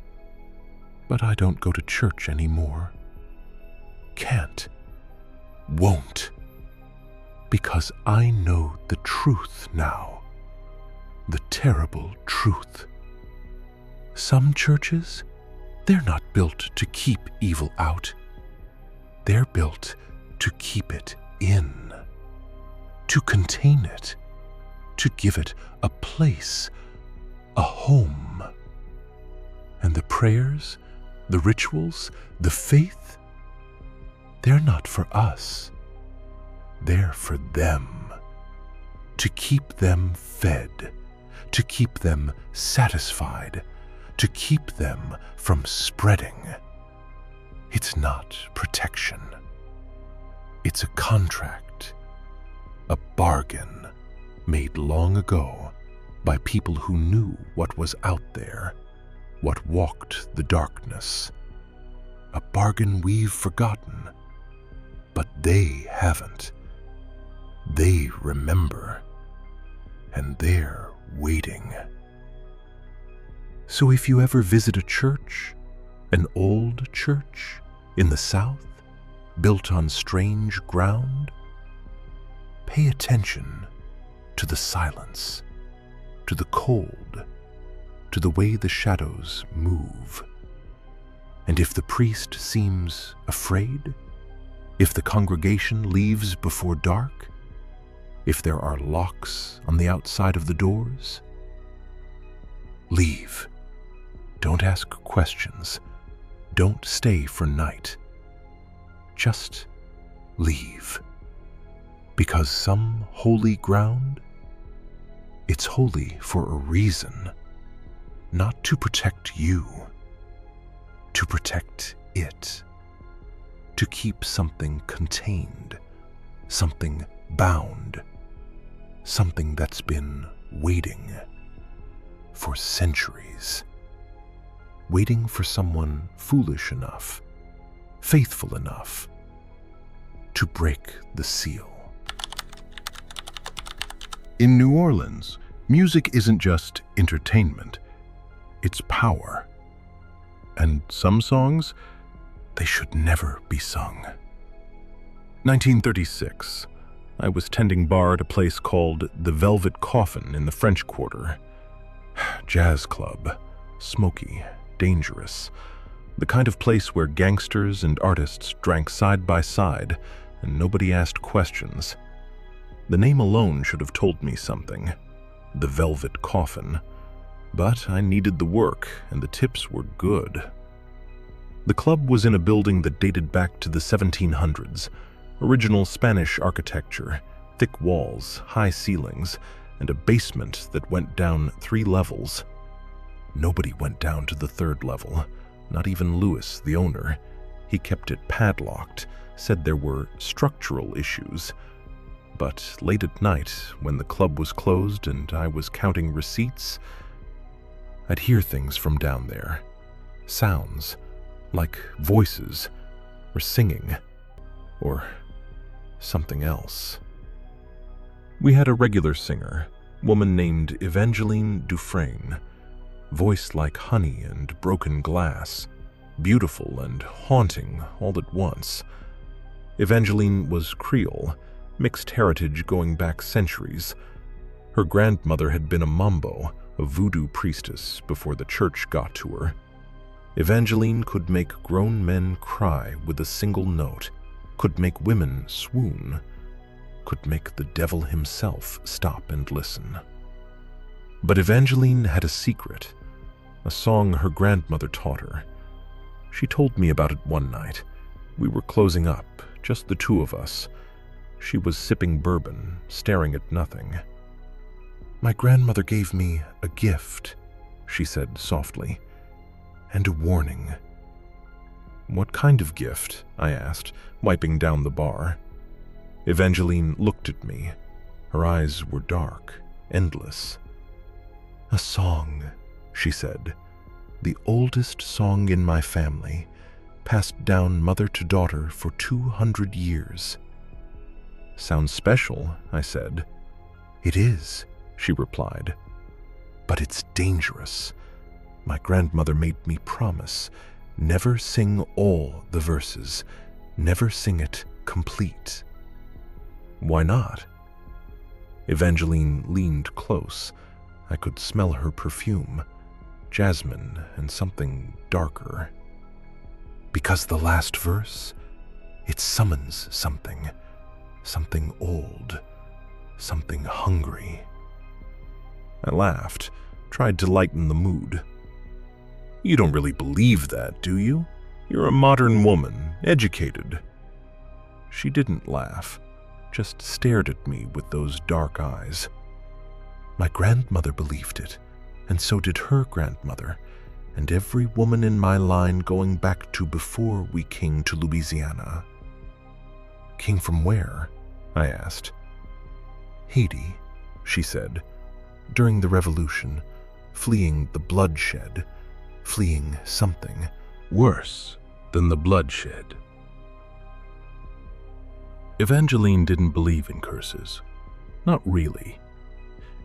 [SPEAKER 1] but I don't go to church anymore. Can't. Won't. Because I know the truth now. The terrible truth. Some churches, they're not built to keep evil out. They're built to keep it in, to contain it, to give it a place, a home. And the prayers, the rituals, the faith, they're not for us. They're for them, to keep them fed, to keep them satisfied, to keep them from spreading. It's not protection. It's a contract, a bargain made long ago by people who knew what was out there, what walked the darkness. A bargain we've forgotten, but they haven't. They remember, and they're waiting. So if you ever visit a church, an old church in the South, built on strange ground, pay attention to the silence, to the cold, to the way the shadows move. And if the priest seems afraid, if the congregation leaves before dark, if there are locks on the outside of the doors, leave. Don't ask questions. Don't stay for night. Just leave. Because some holy ground, it's holy for a reason, not to protect you, to protect it, to keep something contained, something bound, something that's been waiting for centuries, waiting for someone foolish enough, faithful enough to break the seal. In New Orleans, music isn't just entertainment, it's power. And some songs, they should never be sung. 1936. I was tending bar at a place called the Velvet Coffin in the French Quarter. Jazz club, smoky, dangerous. The kind of place where gangsters and artists drank side by side and nobody asked questions. The name alone should have told me something. The Velvet Coffin. But I needed the work and the tips were good. The club was in a building that dated back to the 1700s. Original Spanish architecture, thick walls, high ceilings, and a basement that went down 3 levels. Nobody went down to the 3rd level, not even Louis, the owner. He kept it padlocked, said there were structural issues. But late at night, when the club was closed and I was counting receipts, I'd hear things from down there. Sounds, like voices, or singing, or something else. We had a regular singer, woman named Evangeline Dufresne, voice like honey and broken glass, beautiful and haunting all at once. Evangeline was Creole, mixed heritage going back centuries. Her grandmother had been a mambo, a voodoo priestess, before the church got to her. Evangeline could make grown men cry with a single note, could make women swoon, could make the devil himself stop and listen. But Evangeline had a secret, a song her grandmother taught her. She told me about it one night. We were closing up, just the 2 of us. She was sipping bourbon, staring at nothing. "My grandmother gave me a gift," she said softly, "and a warning." "What kind of gift?" I asked, wiping down the bar. Evangeline looked at me. Her eyes were dark, endless. "A song," she said, "the oldest song in my family.
[SPEAKER 2] passed down mother to daughter for 200 years. Sounds special, I said. It is, she replied. But it's dangerous. My grandmother made me promise, never sing all the verses, never sing it complete. Why not? Evangeline leaned close. I could smell her perfume, jasmine and something darker. Because the last verse, it summons something, something old, something hungry. I laughed, tried to lighten the mood. You don't really believe that, do you? You're a modern woman, educated. She didn't laugh, just stared at me with those dark eyes. My grandmother believed it, and so did her grandmother, and every woman in my line going back to before we came to Louisiana. Came from where? I asked. Haiti, she said. During the revolution, fleeing the bloodshed, fleeing something
[SPEAKER 1] worse than the bloodshed. Evangeline didn't believe in curses. Not really.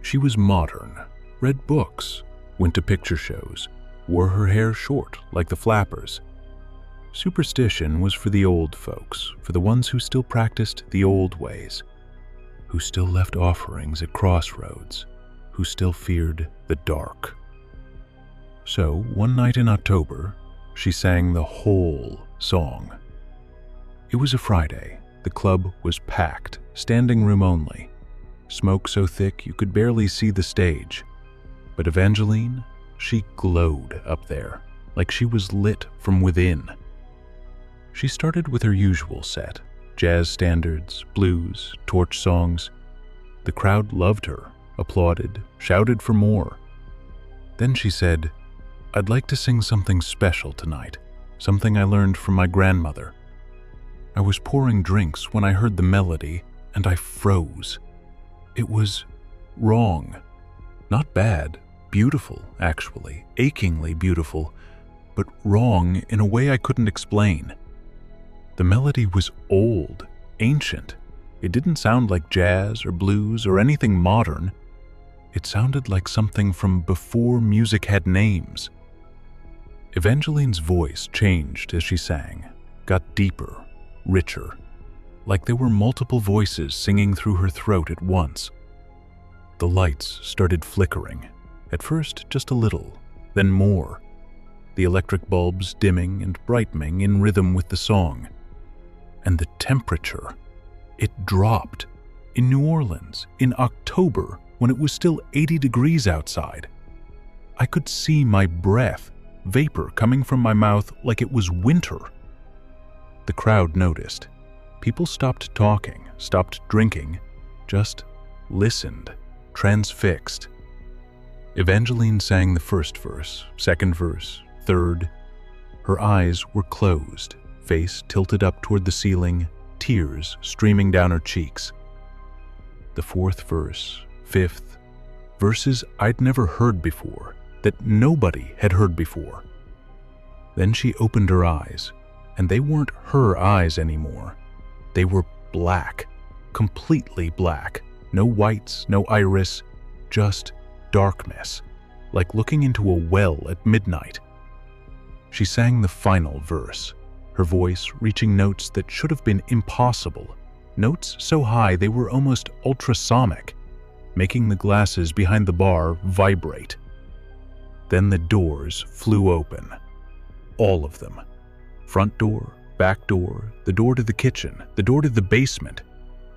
[SPEAKER 1] She was modern, read books, went to picture shows, wore her hair short like the flappers. Superstition was for the old folks, for the ones who still practiced the old ways, who still left offerings at crossroads, who still feared the dark. So, one night in October, she sang the whole song. It was a Friday. The club was packed, standing room only. Smoke so thick you could barely see the stage. But Evangeline, she glowed up there, like she was lit from within. She started with her usual set, jazz standards, blues, torch songs. The crowd loved her, applauded, shouted for more. Then she said, "I'd like to sing something special tonight, something I learned from my grandmother." I was pouring drinks when I heard the melody, and I froze. It was wrong. Not bad, beautiful, actually, achingly beautiful, but wrong in a way I couldn't explain. The melody was old, ancient. It didn't sound like jazz or blues or anything modern. It sounded like something from before music had names. Evangeline's voice changed as she sang, got deeper, richer, like there were multiple voices singing through her throat at once. The lights started flickering, at first just a little, then more, the electric bulbs dimming and brightening in rhythm with the song. And the temperature, it dropped. In New Orleans, in October, when it was still 80 degrees outside, I could see my breath, vapor coming from my mouth like it was winter. The crowd noticed. People stopped talking, stopped drinking, just listened, transfixed. Evangeline sang the first verse, second verse, third. Her eyes were closed, face tilted up toward the ceiling, tears streaming down her cheeks. The fourth verse, fifth, verses I'd never heard before, that nobody had heard before. Then she opened her eyes, and they weren't her eyes anymore. They were black, completely black. No whites, no iris, just darkness, like looking into a well at midnight. She sang the final verse, her voice reaching notes that should have been impossible, notes so high they were almost ultrasonic, making the glasses behind the bar vibrate. Then the doors flew open. All of them. Front door, back door, the door to the kitchen, the door to the basement.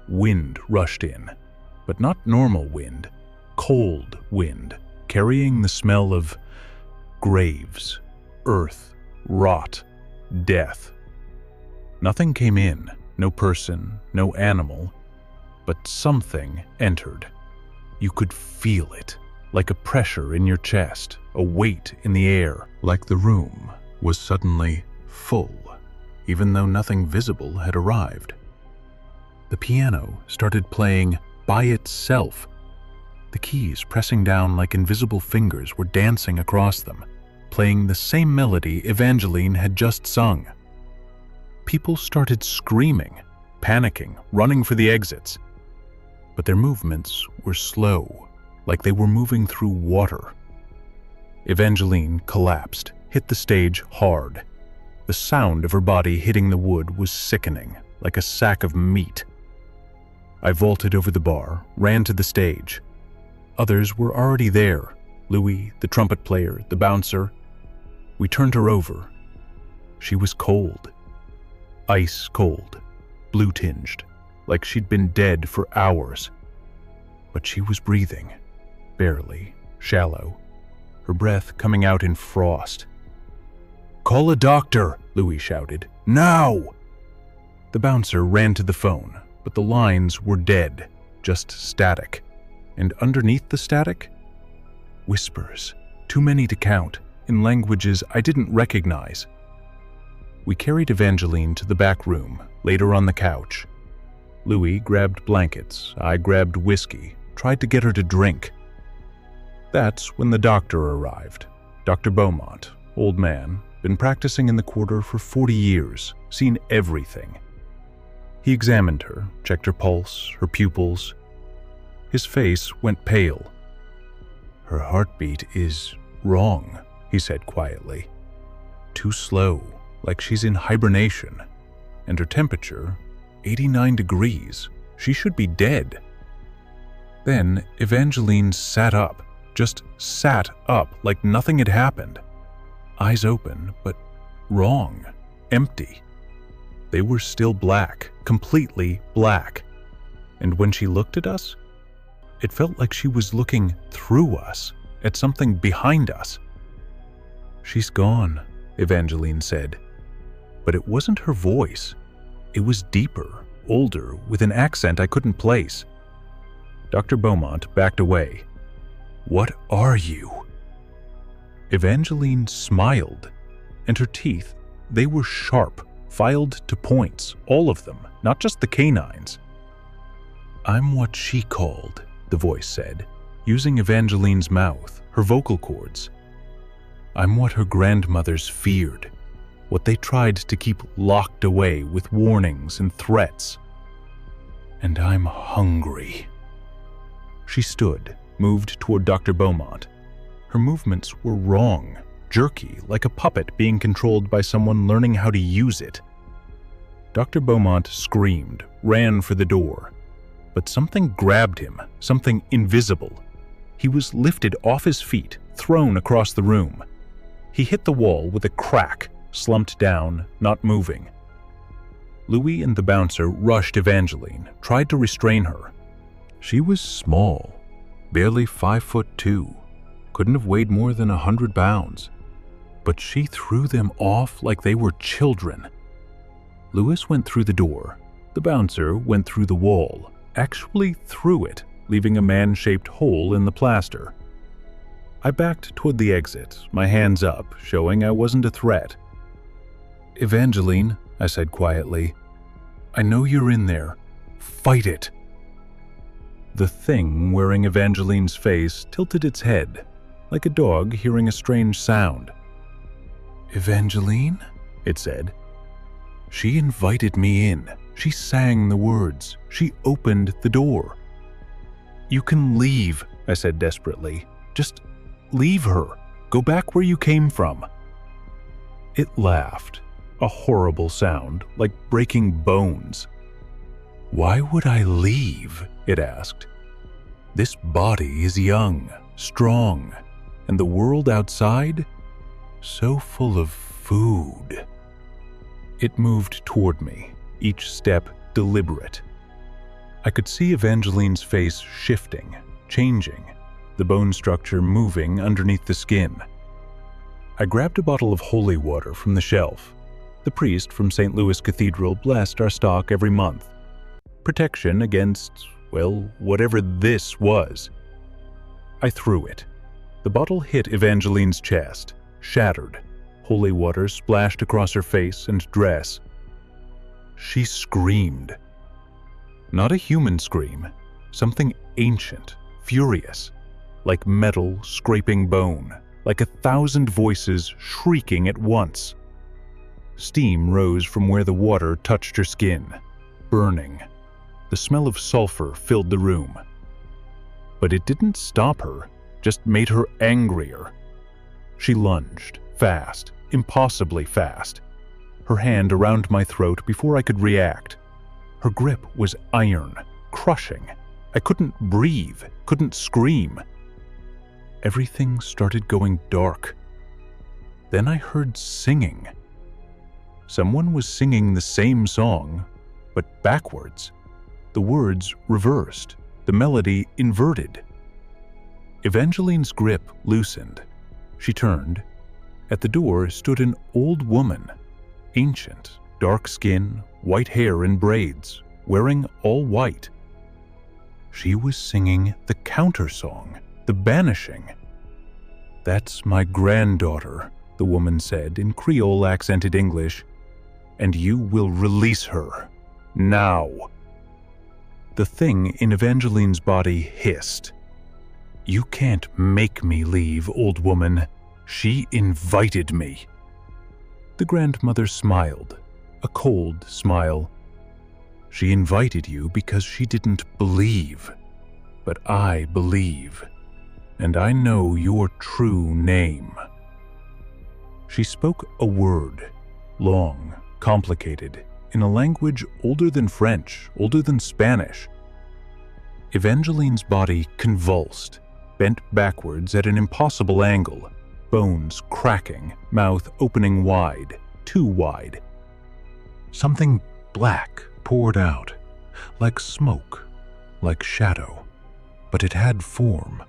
[SPEAKER 1] Wind rushed in, but not normal wind, cold wind, carrying the smell of graves, earth, rot, death. Nothing came in, no person, no animal, but something entered. You could feel it, like a pressure in your chest, a weight in the air, like the room was suddenly full, even though nothing visible had arrived. The piano started playing by itself. The keys, pressing down like invisible fingers, were dancing across them, playing the same melody Evangeline had just sung, People started screaming, panicking, running for the exits. But their movements were slow, like they were moving through water. Evangeline collapsed, hit the stage hard. The sound of her body hitting the wood was sickening, like a sack of meat. I vaulted over the bar, ran to the stage. Others were already there. Louis, the trumpet player, the bouncer. We turned her over. She was cold. Ice cold, blue-tinged, like she'd been dead for hours. But she was breathing, barely, shallow, her breath coming out in frost. "Call a doctor!" Louis shouted. "Now!" The bouncer ran to the phone, but the lines were dead, just static. And underneath the static, whispers, too many to count, in languages I didn't recognize. We carried Evangeline to the back room, laid her on the couch. Louis grabbed blankets, I grabbed whiskey, tried to get her to drink. That's when the doctor arrived. Dr. Beaumont, old man, been practicing in the quarter for 40 years, seen everything. He examined her, checked her pulse, her pupils. His face went pale. "Her heartbeat is wrong," he said quietly. "Too slow, like she's in hibernation. And her temperature, 89 degrees. She should be dead." Then Evangeline sat up, just sat up like nothing had happened. Eyes open, but wrong, empty. They were still black, completely black. And when she looked at us, it felt like she was looking through us, at something behind us. "She's gone," Evangeline said. But it wasn't her voice. It was deeper, older, with an accent I couldn't place. Dr. Beaumont backed away. "What are you?" Evangeline smiled, and her teeth, they were sharp, filed to points, all of them, not just the canines. "I'm what she called," the voice said, using Evangeline's mouth, her vocal cords. "I'm what her grandmothers feared, what they tried to keep locked away with warnings and threats. And I'm hungry." She stood, moved toward Dr. Beaumont. Her movements were wrong, jerky, like a puppet being controlled by someone learning how to use it. Dr. Beaumont screamed, ran for the door. But something grabbed him, something invisible. He was lifted off his feet, thrown across the room. He hit the wall with a crack, slumped down, not moving. Louis and the bouncer rushed Evangeline, tried to restrain her. She was small, barely 5'2", couldn't have weighed more than 100 pounds. But she threw them off like they were children. Louis went through the door. The bouncer went through the wall, actually through it, leaving a man-shaped hole in the plaster. I backed toward the exit, my hands up, showing I wasn't a threat. "Evangeline," I said quietly, "I know you're in there. Fight it." The thing wearing Evangeline's face tilted its head, like a dog hearing a strange sound. "Evangeline?" it said. "She invited me in. She sang the words. She opened the door." "You can leave," I said desperately. "Just leave her. Go back where you came from." It laughed, a horrible sound, like breaking bones. "Why would I leave?" it asked. "This body is young, strong, and the world outside, so full of food." It moved toward me, each step deliberate. I could see Evangeline's face shifting, changing, the bone structure moving underneath the skin. I grabbed a bottle of holy water from the shelf. The priest from St. Louis Cathedral blessed our stock every month. Protection against, well, whatever this was. I threw it. The bottle hit Evangeline's chest, shattered. Holy water splashed across her face and dress. She screamed. Not a human scream, something ancient, furious, like metal scraping bone, like 1,000 voices shrieking at once. Steam rose from where the water touched her skin, burning. The smell of sulfur filled the room. But it didn't stop her, just made her angrier. She lunged, fast, impossibly fast, her hand around my throat before I could react. Her grip was iron, crushing. I couldn't breathe, couldn't scream. Everything started going dark. Then I heard singing. Someone was singing the same song, but backwards. The words reversed, the melody inverted. Evangeline's grip loosened. She turned. At the door stood an old woman, ancient, dark skin, white hair in braids, wearing all white. She was singing the counter-song, the banishing. "That's my granddaughter," the woman said in Creole-accented English, "and you will release her, now." The thing in Evangeline's body hissed. "You can't make me leave, old woman. She invited me." The grandmother smiled, a cold smile. "She invited you because she didn't believe. But I believe, and I know your true name." She spoke a word, long, complicated, in a language older than French, older than Spanish. Evangeline's body convulsed, bent backwards at an impossible angle, bones cracking, mouth opening wide, too wide. Something black poured out, like smoke, like shadow, but it had form,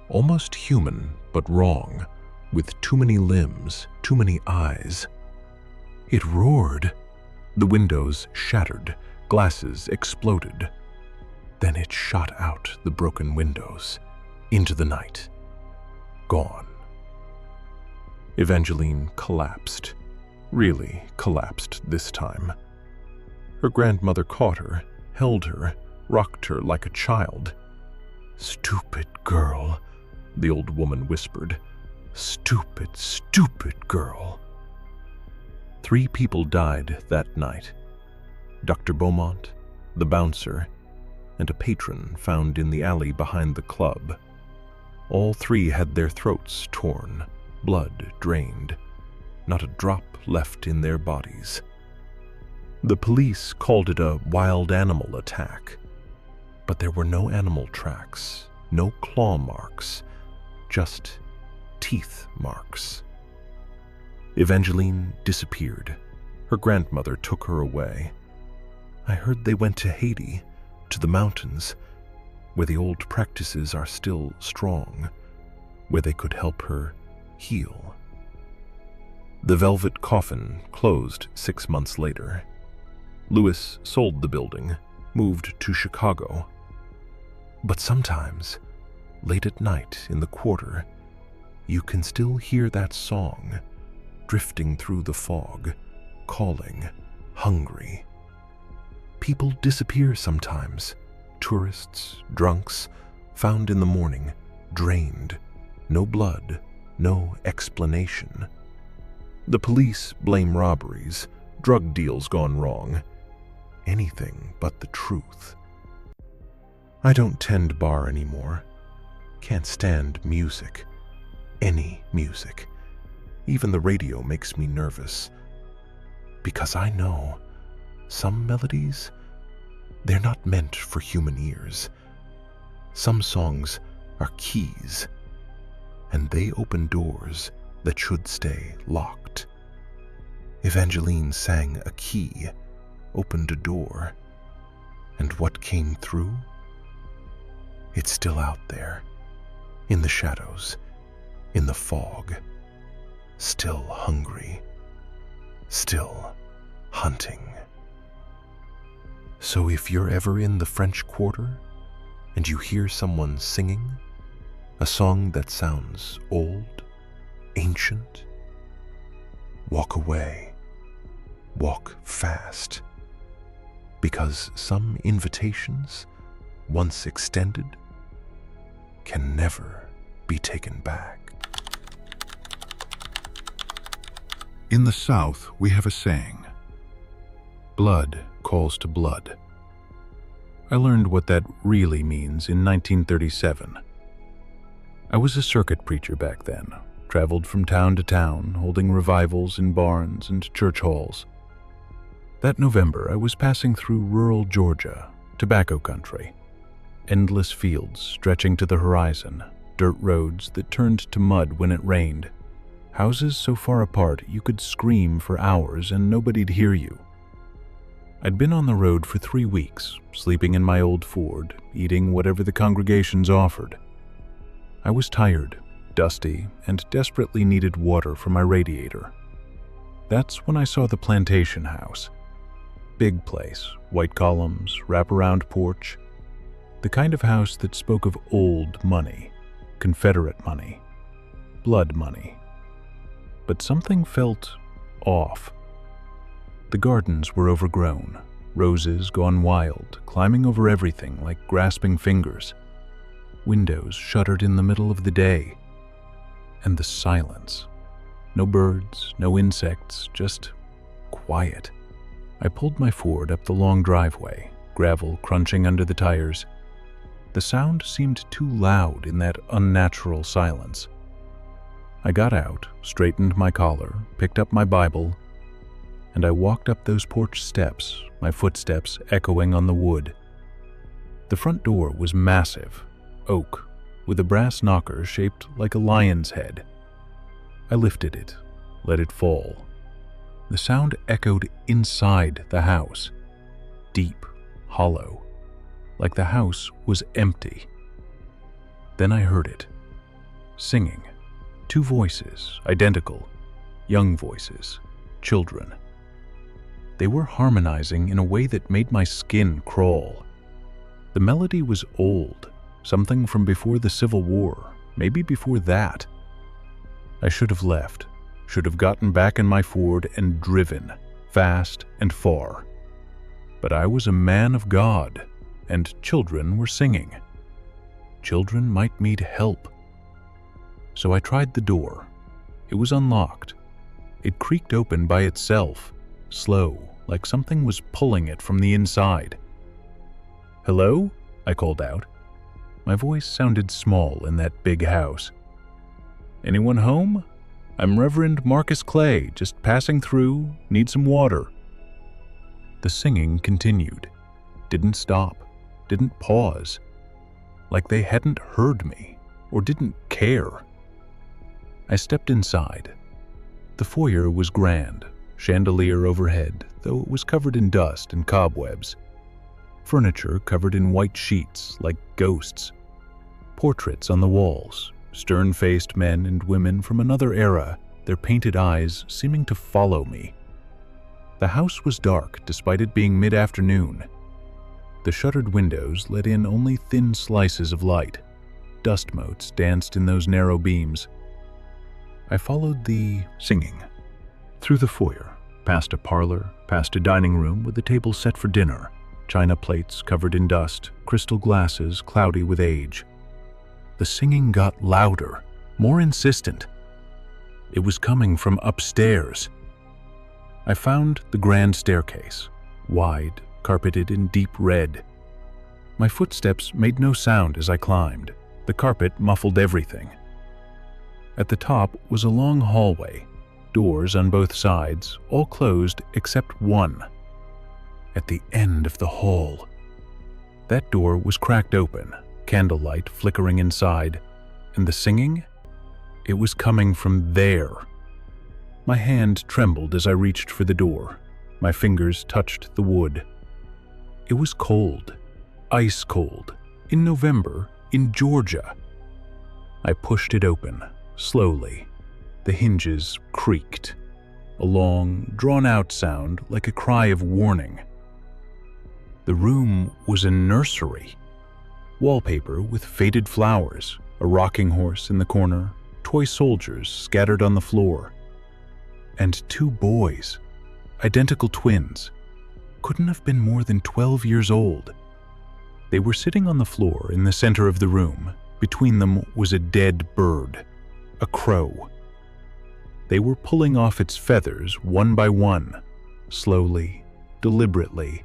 [SPEAKER 1] almost human but wrong, with too many limbs, too many eyes. It roared. The windows shattered, glasses exploded. Then it shot out the broken windows, into the night. Gone. Evangeline collapsed, really collapsed this time. Her grandmother caught her, held her, rocked her like a child. "Stupid girl," the old woman whispered. "Stupid, stupid girl." 3 people died that night. Dr. Beaumont, the bouncer, and a patron found in the alley behind the club. All 3 had their throats torn, blood drained, not a drop left in their bodies. The police called it a wild animal attack, but there were no animal tracks, no claw marks, just teeth marks. Evangeline disappeared. Her grandmother took her away. I heard they went to Haiti, to the mountains, where the old practices are still strong, where they could help her heal. The velvet coffin closed 6 months later. Lewis sold the building, moved to Chicago. But sometimes, late at night in the quarter, you can still hear that song, drifting through the fog, calling, hungry. People disappear sometimes, tourists, drunks, found in the morning, drained, no blood, no explanation. The police blame robberies, drug deals gone wrong, anything but the truth. I don't tend bar anymore. Can't stand music. Any music. Even the radio makes me nervous. Because I know some melodies, they're not meant for human ears. Some songs are keys, and they open doors that should stay locked. Evangeline sang a key, opened a door, and what came through? It's still out there, in the shadows, in the fog, still hungry, still hunting. So if you're ever in the French Quarter and you hear someone singing a song that sounds old, ancient, walk away, walk fast, because some invitations, once extended, can never be taken back. In the South, we have a saying, blood calls to blood. I learned what that really means in 1937. I was a circuit preacher back then, traveled from town to town, holding revivals in barns and church halls. That November, I was passing through rural Georgia, tobacco country. Endless fields stretching to the horizon, dirt roads that turned to mud when it rained, houses so far apart you could scream for hours and nobody'd hear you. I'd been on the road for 3 weeks, sleeping in my old Ford, eating whatever the congregations offered. I was tired, dusty, and desperately needed water for my radiator. That's when I saw the plantation house. Big place, white columns, wraparound porch. The kind of house that spoke of old money, Confederate money, blood money. But something felt off. The gardens were overgrown, roses gone wild, climbing over everything like grasping fingers. Windows shuttered in the middle of the day. And the silence. No birds, no insects, just quiet. I pulled my Ford up the long driveway, gravel crunching under the tires. The sound seemed too loud in that unnatural silence. I got out, straightened my collar, picked up my Bible, and I walked up those porch steps, my footsteps echoing on the wood. The front door was massive, oak, with a brass knocker shaped like a lion's head. I lifted it, let it fall. The sound echoed inside the house, deep, hollow, like the house was empty. Then I heard it, singing. 2 voices, identical, young voices, children. They were harmonizing in a way that made my skin crawl. The melody was old, something from before the Civil War, maybe before that. I should have left, should have gotten back in my Ford and driven, fast and far. But I was a man of God, and children were singing. Children might need help. So I tried the door. It was unlocked. It creaked open by itself, slow, like something was pulling it from the inside. "Hello?" I called out. My voice sounded small in that big house. "Anyone home? I'm Reverend Marcus Clay, just passing through, need some water." The singing continued, didn't stop, didn't pause, like they hadn't heard me or didn't care. I stepped inside. The foyer was grand, chandelier overhead, though it was covered in dust and cobwebs. Furniture covered in white sheets like ghosts. Portraits on the walls, stern-faced men and women from another era, their painted eyes seeming to follow me. The house was dark despite it being mid-afternoon. The shuttered windows let in only thin slices of light. Dust motes danced in those narrow beams. I followed the singing through the foyer, past a parlor, past a dining room with a table set for dinner, china plates covered in dust, crystal glasses cloudy with age. The singing got louder, more insistent. It was coming from upstairs. I found the grand staircase, wide, carpeted in deep red. My footsteps made no sound as I climbed. The carpet muffled everything. At the top was a long hallway, doors on both sides, all closed except one. At the end of the hall. That door was cracked open, candlelight flickering inside, and the singing? It was coming from there. My hand trembled as I reached for the door. My fingers touched the wood. It was cold, ice cold, in November, in Georgia. I pushed it open, slowly. The hinges creaked, a long, drawn-out sound like a cry of warning. The room was a nursery. Wallpaper with faded flowers, a rocking horse in the corner, toy soldiers scattered on the floor. And 2 boys, identical twins, couldn't have been more than 12 years old. They were sitting on the floor in the center of the room. Between them was a dead bird, a crow. They were pulling off its feathers one by one, slowly, deliberately,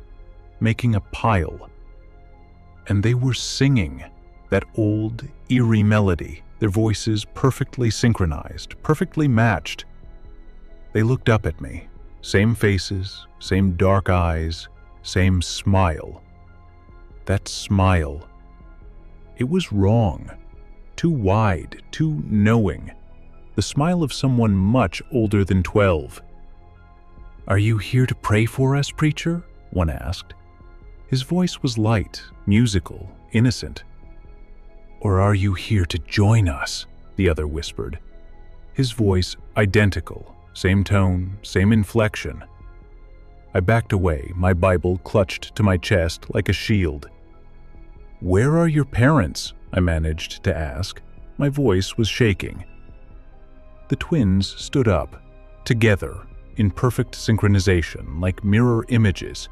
[SPEAKER 1] making a pile. And they were singing that old, eerie melody, their voices perfectly synchronized, perfectly matched. They looked up at me, same faces, same dark eyes, same smile. That smile, it was wrong, too wide, too knowing, the smile of someone much older than 12. "Are you here to pray for us, preacher?" one asked. His voice was light, musical, innocent. "Or are you here to join us?" the other whispered. His voice identical, same tone, same inflection. I backed away, my Bible clutched to my chest like a shield. "Where are your parents?" I managed to ask. My voice was shaking. The twins stood up, together, in perfect synchronization, like mirror images.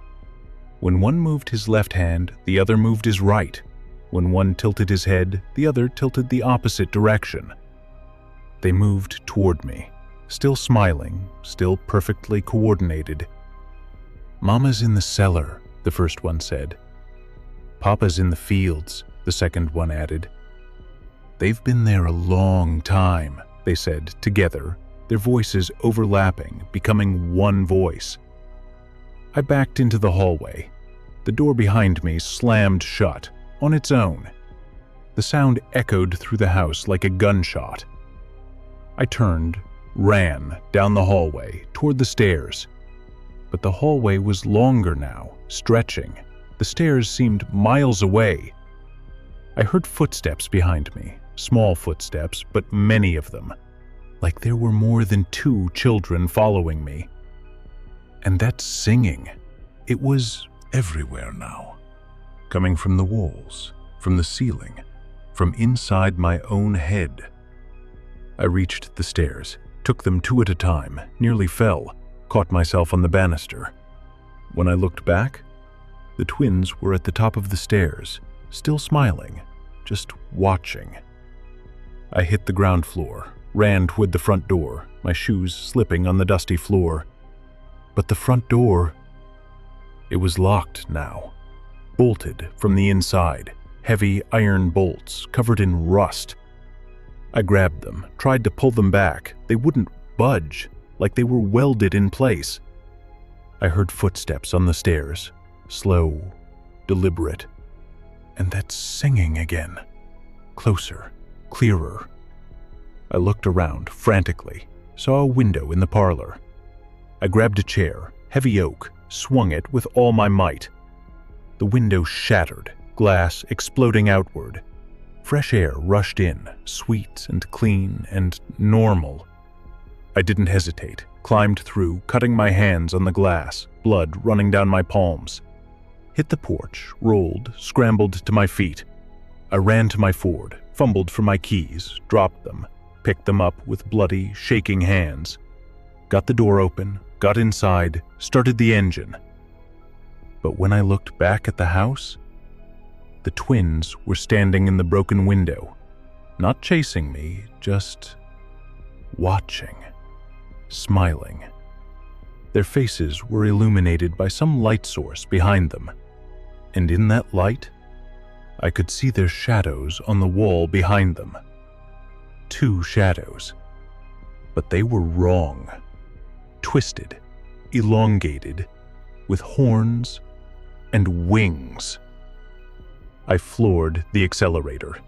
[SPEAKER 1] When one moved his left hand, the other moved his right. When one tilted his head, the other tilted the opposite direction. They moved toward me, still smiling, still perfectly coordinated. "Mama's in the cellar," the first one said. "Papa's in the fields," the second one added. "They've been there a long time," they said together, their voices overlapping, becoming one voice. I backed into the hallway. The door behind me slammed shut, on its own. The sound echoed through the house like a gunshot. I turned, ran down the hallway, toward the stairs. But the hallway was longer now, stretching. The stairs seemed miles away. I heard footsteps behind me, small footsteps, but many of them, like there were more than 2 children following me. And that singing, it was everywhere now, coming from the walls, from the ceiling, from inside my own head. I reached the stairs, took them 2 at a time, nearly fell, caught myself on the banister. When I looked back, the twins were at the top of the stairs, still smiling, just watching. I hit the ground floor, ran toward the front door, my shoes slipping on the dusty floor. But the front door, it was locked now, bolted from the inside, heavy iron bolts covered in rust. I grabbed them, tried to pull them back. They wouldn't budge, like they were welded in place. I heard footsteps on the stairs, slow, deliberate, and that singing again, closer, clearer. I looked around frantically, saw a window in the parlor. I grabbed a chair, heavy oak, swung it with all my might. The window shattered, glass exploding outward. Fresh air rushed in, sweet and clean and normal. I didn't hesitate, climbed through, cutting my hands on the glass, blood running down my palms. Hit the porch, rolled, scrambled to my feet. I ran to my Ford, fumbled for my keys, dropped them, picked them up with bloody, shaking hands. Got the door open, got inside, started the engine. But when I looked back at the house, the twins were standing in the broken window, not chasing me, just watching, smiling. Their faces were illuminated by some light source behind them, and in that light, I could see their shadows on the wall behind them. 2 shadows, but they were wrong, twisted, elongated, with horns and wings. I floored the accelerator.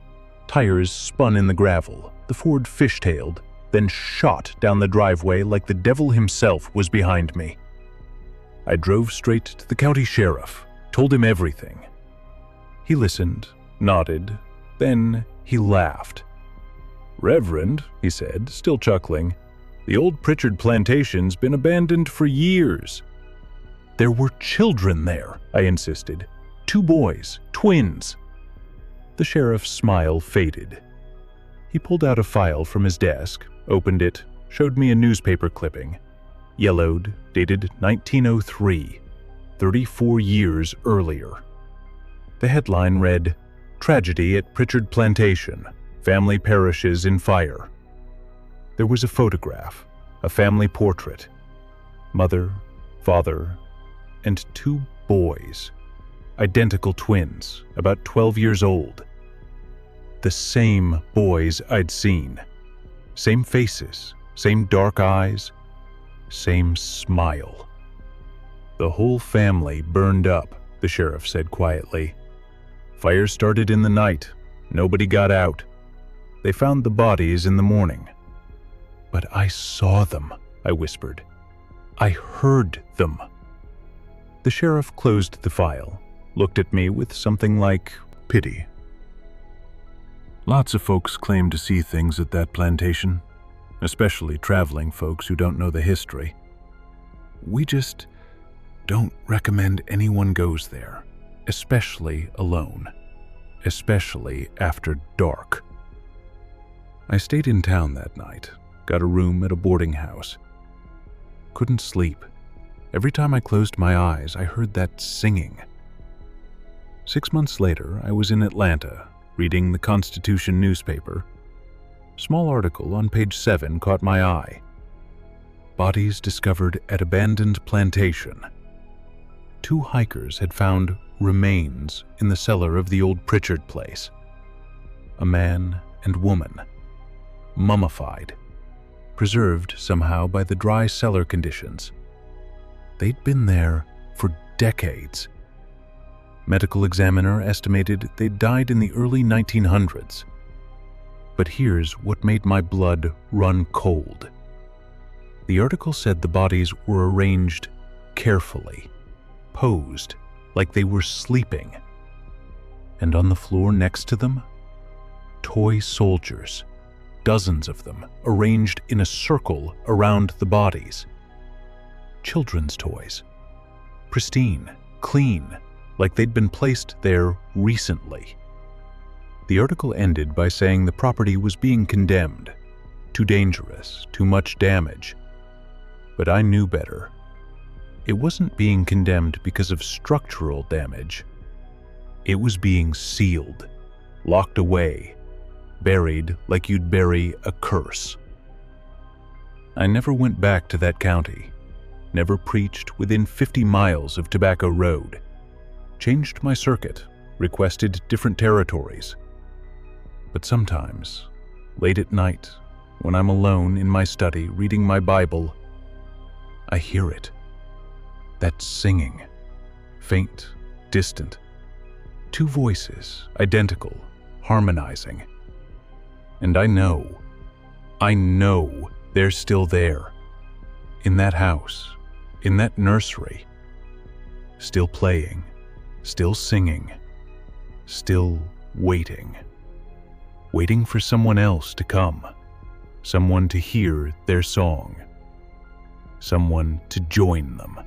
[SPEAKER 1] Tires spun in the gravel. The Ford fishtailed, then shot down the driveway like the devil himself was behind me. I drove straight to the county sheriff, told him everything. He listened, nodded, then he laughed. "Reverend," he said, still chuckling, "the old Pritchard plantation's been abandoned for years." "There were children there," I insisted. 2 boys, twins. The sheriff's smile faded. He pulled out a file from his desk, opened it, showed me a newspaper clipping, yellowed, dated 1903, 34 years earlier. The headline read, "Tragedy at Pritchard Plantation. Family perishes in fire." There was a photograph, A family portrait. Mother, father, and 2 boys. Identical twins, about 12 years old. The same boys I'd seen. Same faces, same dark eyes, same smile. The whole family burned up, the sheriff said quietly. Fire started in the night. Nobody got out. They found the bodies in the morning. But I saw them, I whispered. I heard them. The sheriff closed the file, looked at me with something like pity. Lots of folks claim to see things at that plantation, especially traveling folks who don't know the history. We just don't recommend anyone goes there, especially alone, especially after dark. I stayed in town that night, got a room at a boarding house. Couldn't sleep. Every time I closed my eyes, I heard that singing. 6 months later, I was in Atlanta, reading the Constitution newspaper. Small article on page 7 caught my eye. Bodies discovered at abandoned plantation. 2 hikers had found remains in the cellar of the old Pritchard place. A man and woman, mummified, preserved somehow by the dry cellar conditions. They'd been there for decades. Medical examiner estimated they'd died in the early 1900s. But here's what made my blood run cold. The article said the bodies were arranged carefully, posed like they were sleeping. And on the floor next to them, toy soldiers, dozens of them, arranged in a circle around the bodies. Children's toys, pristine, clean, like they'd been placed there recently. The article ended by saying the property was being condemned. Too dangerous, too much damage. But I knew better. It wasn't being condemned because of structural damage. It was being sealed, locked away, buried like you'd bury a curse. I never went back to that county, never preached within 50 miles of Tobacco Road, changed my circuit, requested different territories. But sometimes, late at night, when I'm alone in my study reading my Bible, I hear it. That singing, faint, distant. 2 voices, identical, harmonizing. And I know they're still there. In that house, in that nursery. Still playing, still singing, still waiting. Waiting for someone else to come, someone to hear their song, someone to join them.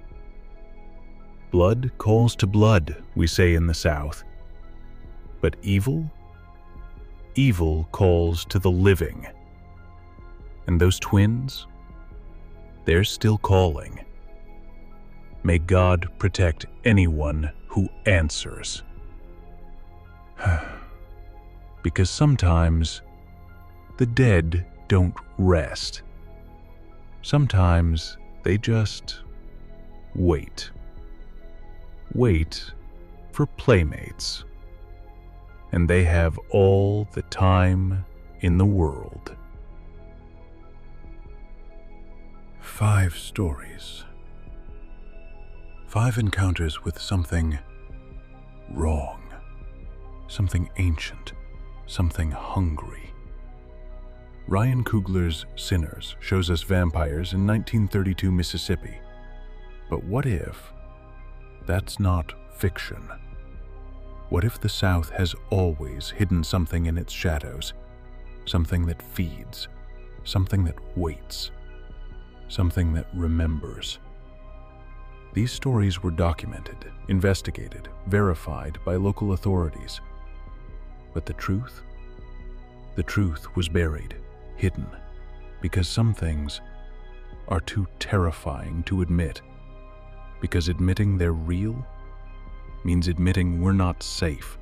[SPEAKER 1] Blood calls to blood, we say in the South. But evil? Evil calls to the living. And those twins? They're still calling. May God protect anyone who answers. Because sometimes the dead don't rest. Sometimes they just wait. Wait for playmates. And they have all the time in the world. 5 stories. 5 encounters with something wrong. Something ancient. Something hungry. Ryan Coogler's Sinners shows us vampires in 1932 Mississippi. But what if that's not fiction? What if the South has always hidden something in its shadows? Something that feeds, something that waits, something that remembers. These stories were documented, investigated, verified by local authorities. But the truth? The truth was buried, hidden, because some things are too terrifying to admit. Because admitting they're real means admitting we're not safe.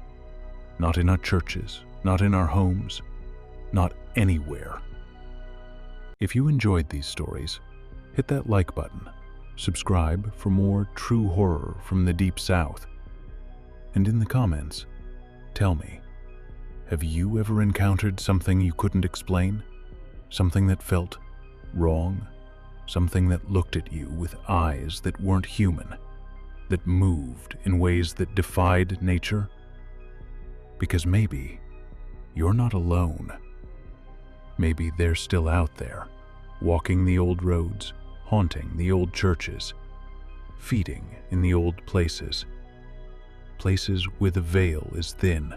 [SPEAKER 1] Not in our churches, not in our homes, not anywhere. If you enjoyed these stories, hit that like button, subscribe for more true horror from the Deep South, and in the comments, tell me, have you ever encountered something you couldn't explain? Something that felt wrong? Something that looked at you with eyes that weren't human, that moved in ways that defied nature? Because maybe you're not alone. Maybe they're still out there, walking the old roads, haunting the old churches, feeding in the old places. Places where the veil is thin,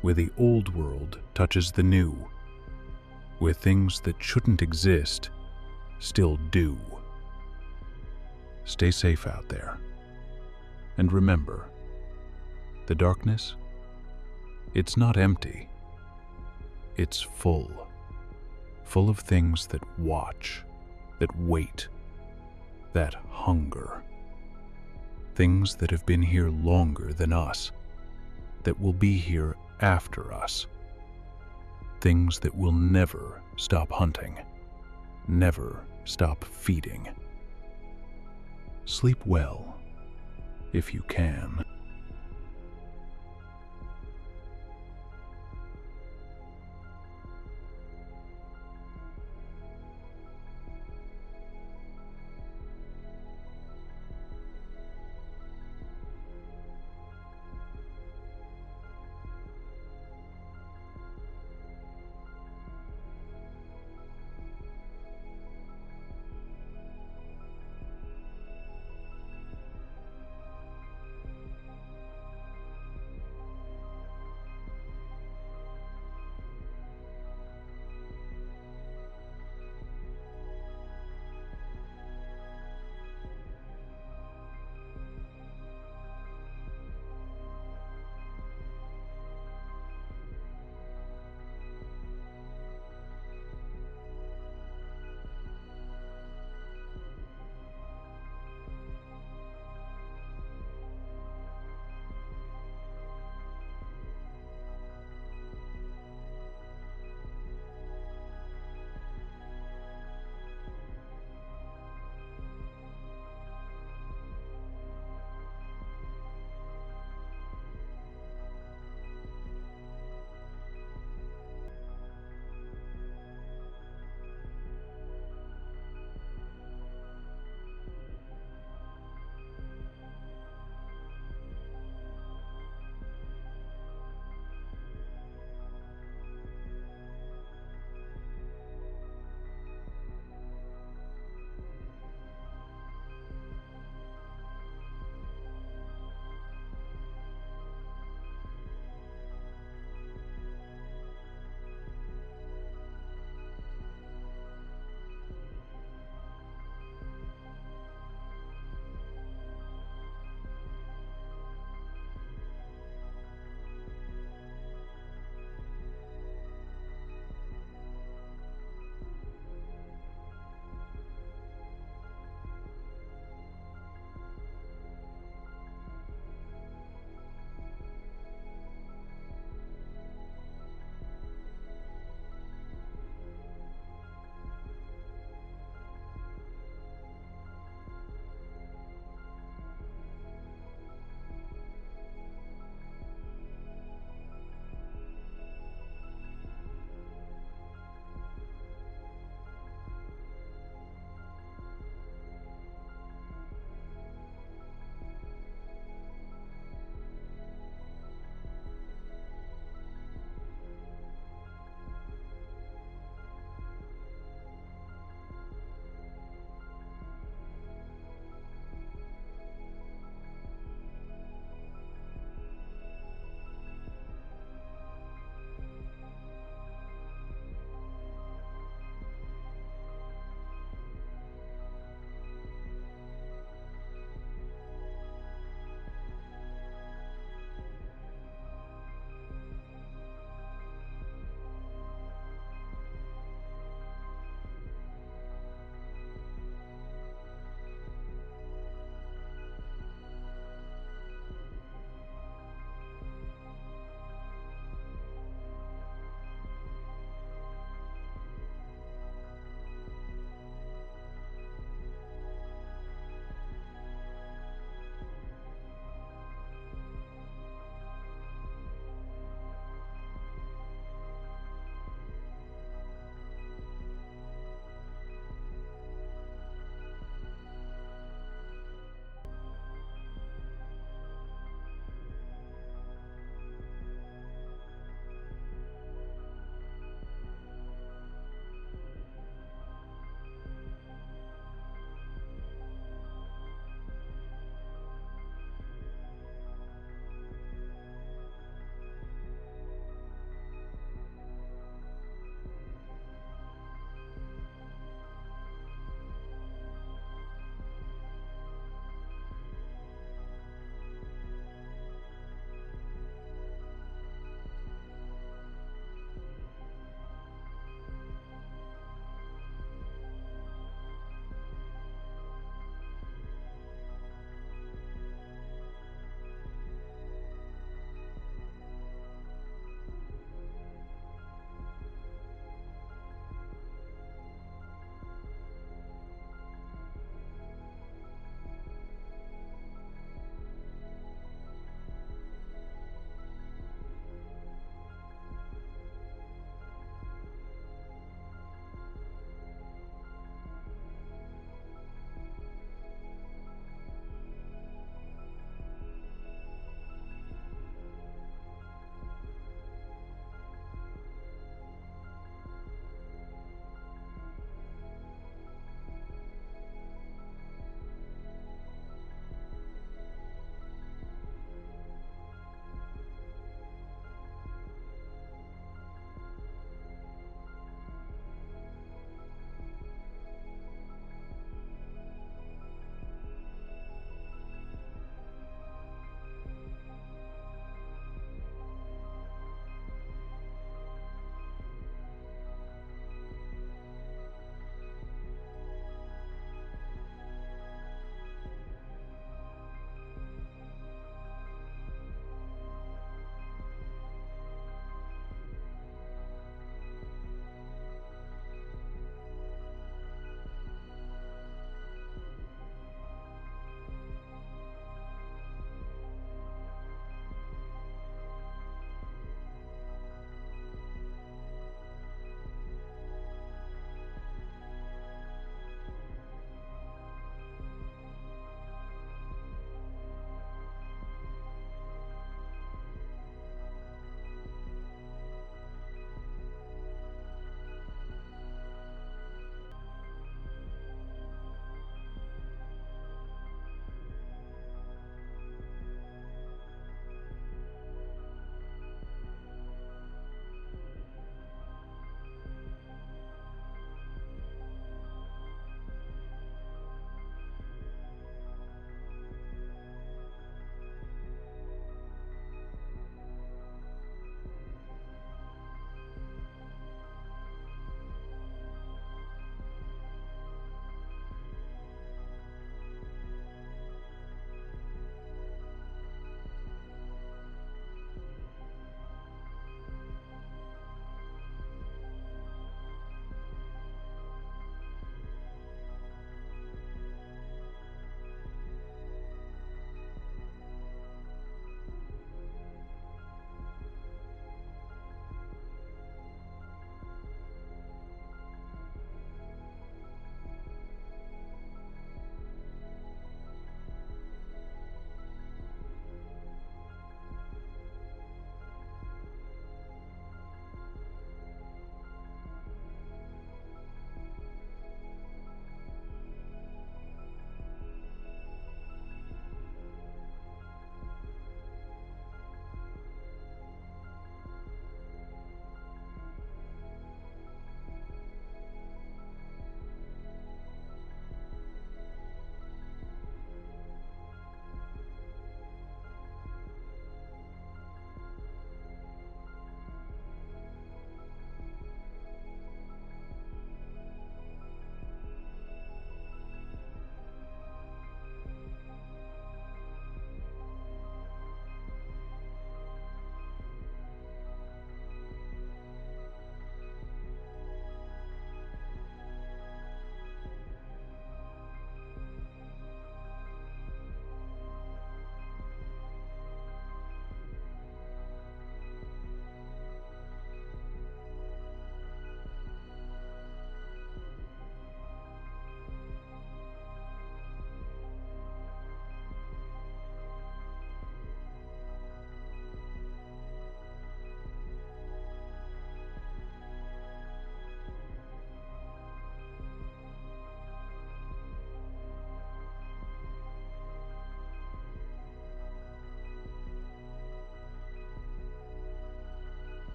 [SPEAKER 1] where the old world touches the new, where things that shouldn't exist still do. Stay safe out there. And remember, the darkness, it's not empty. It's full of things that watch, that wait, that hunger. Things that have been here longer than us, that will be here after us. Things that will never stop hunting, never stop feeding. Sleep well, if you can.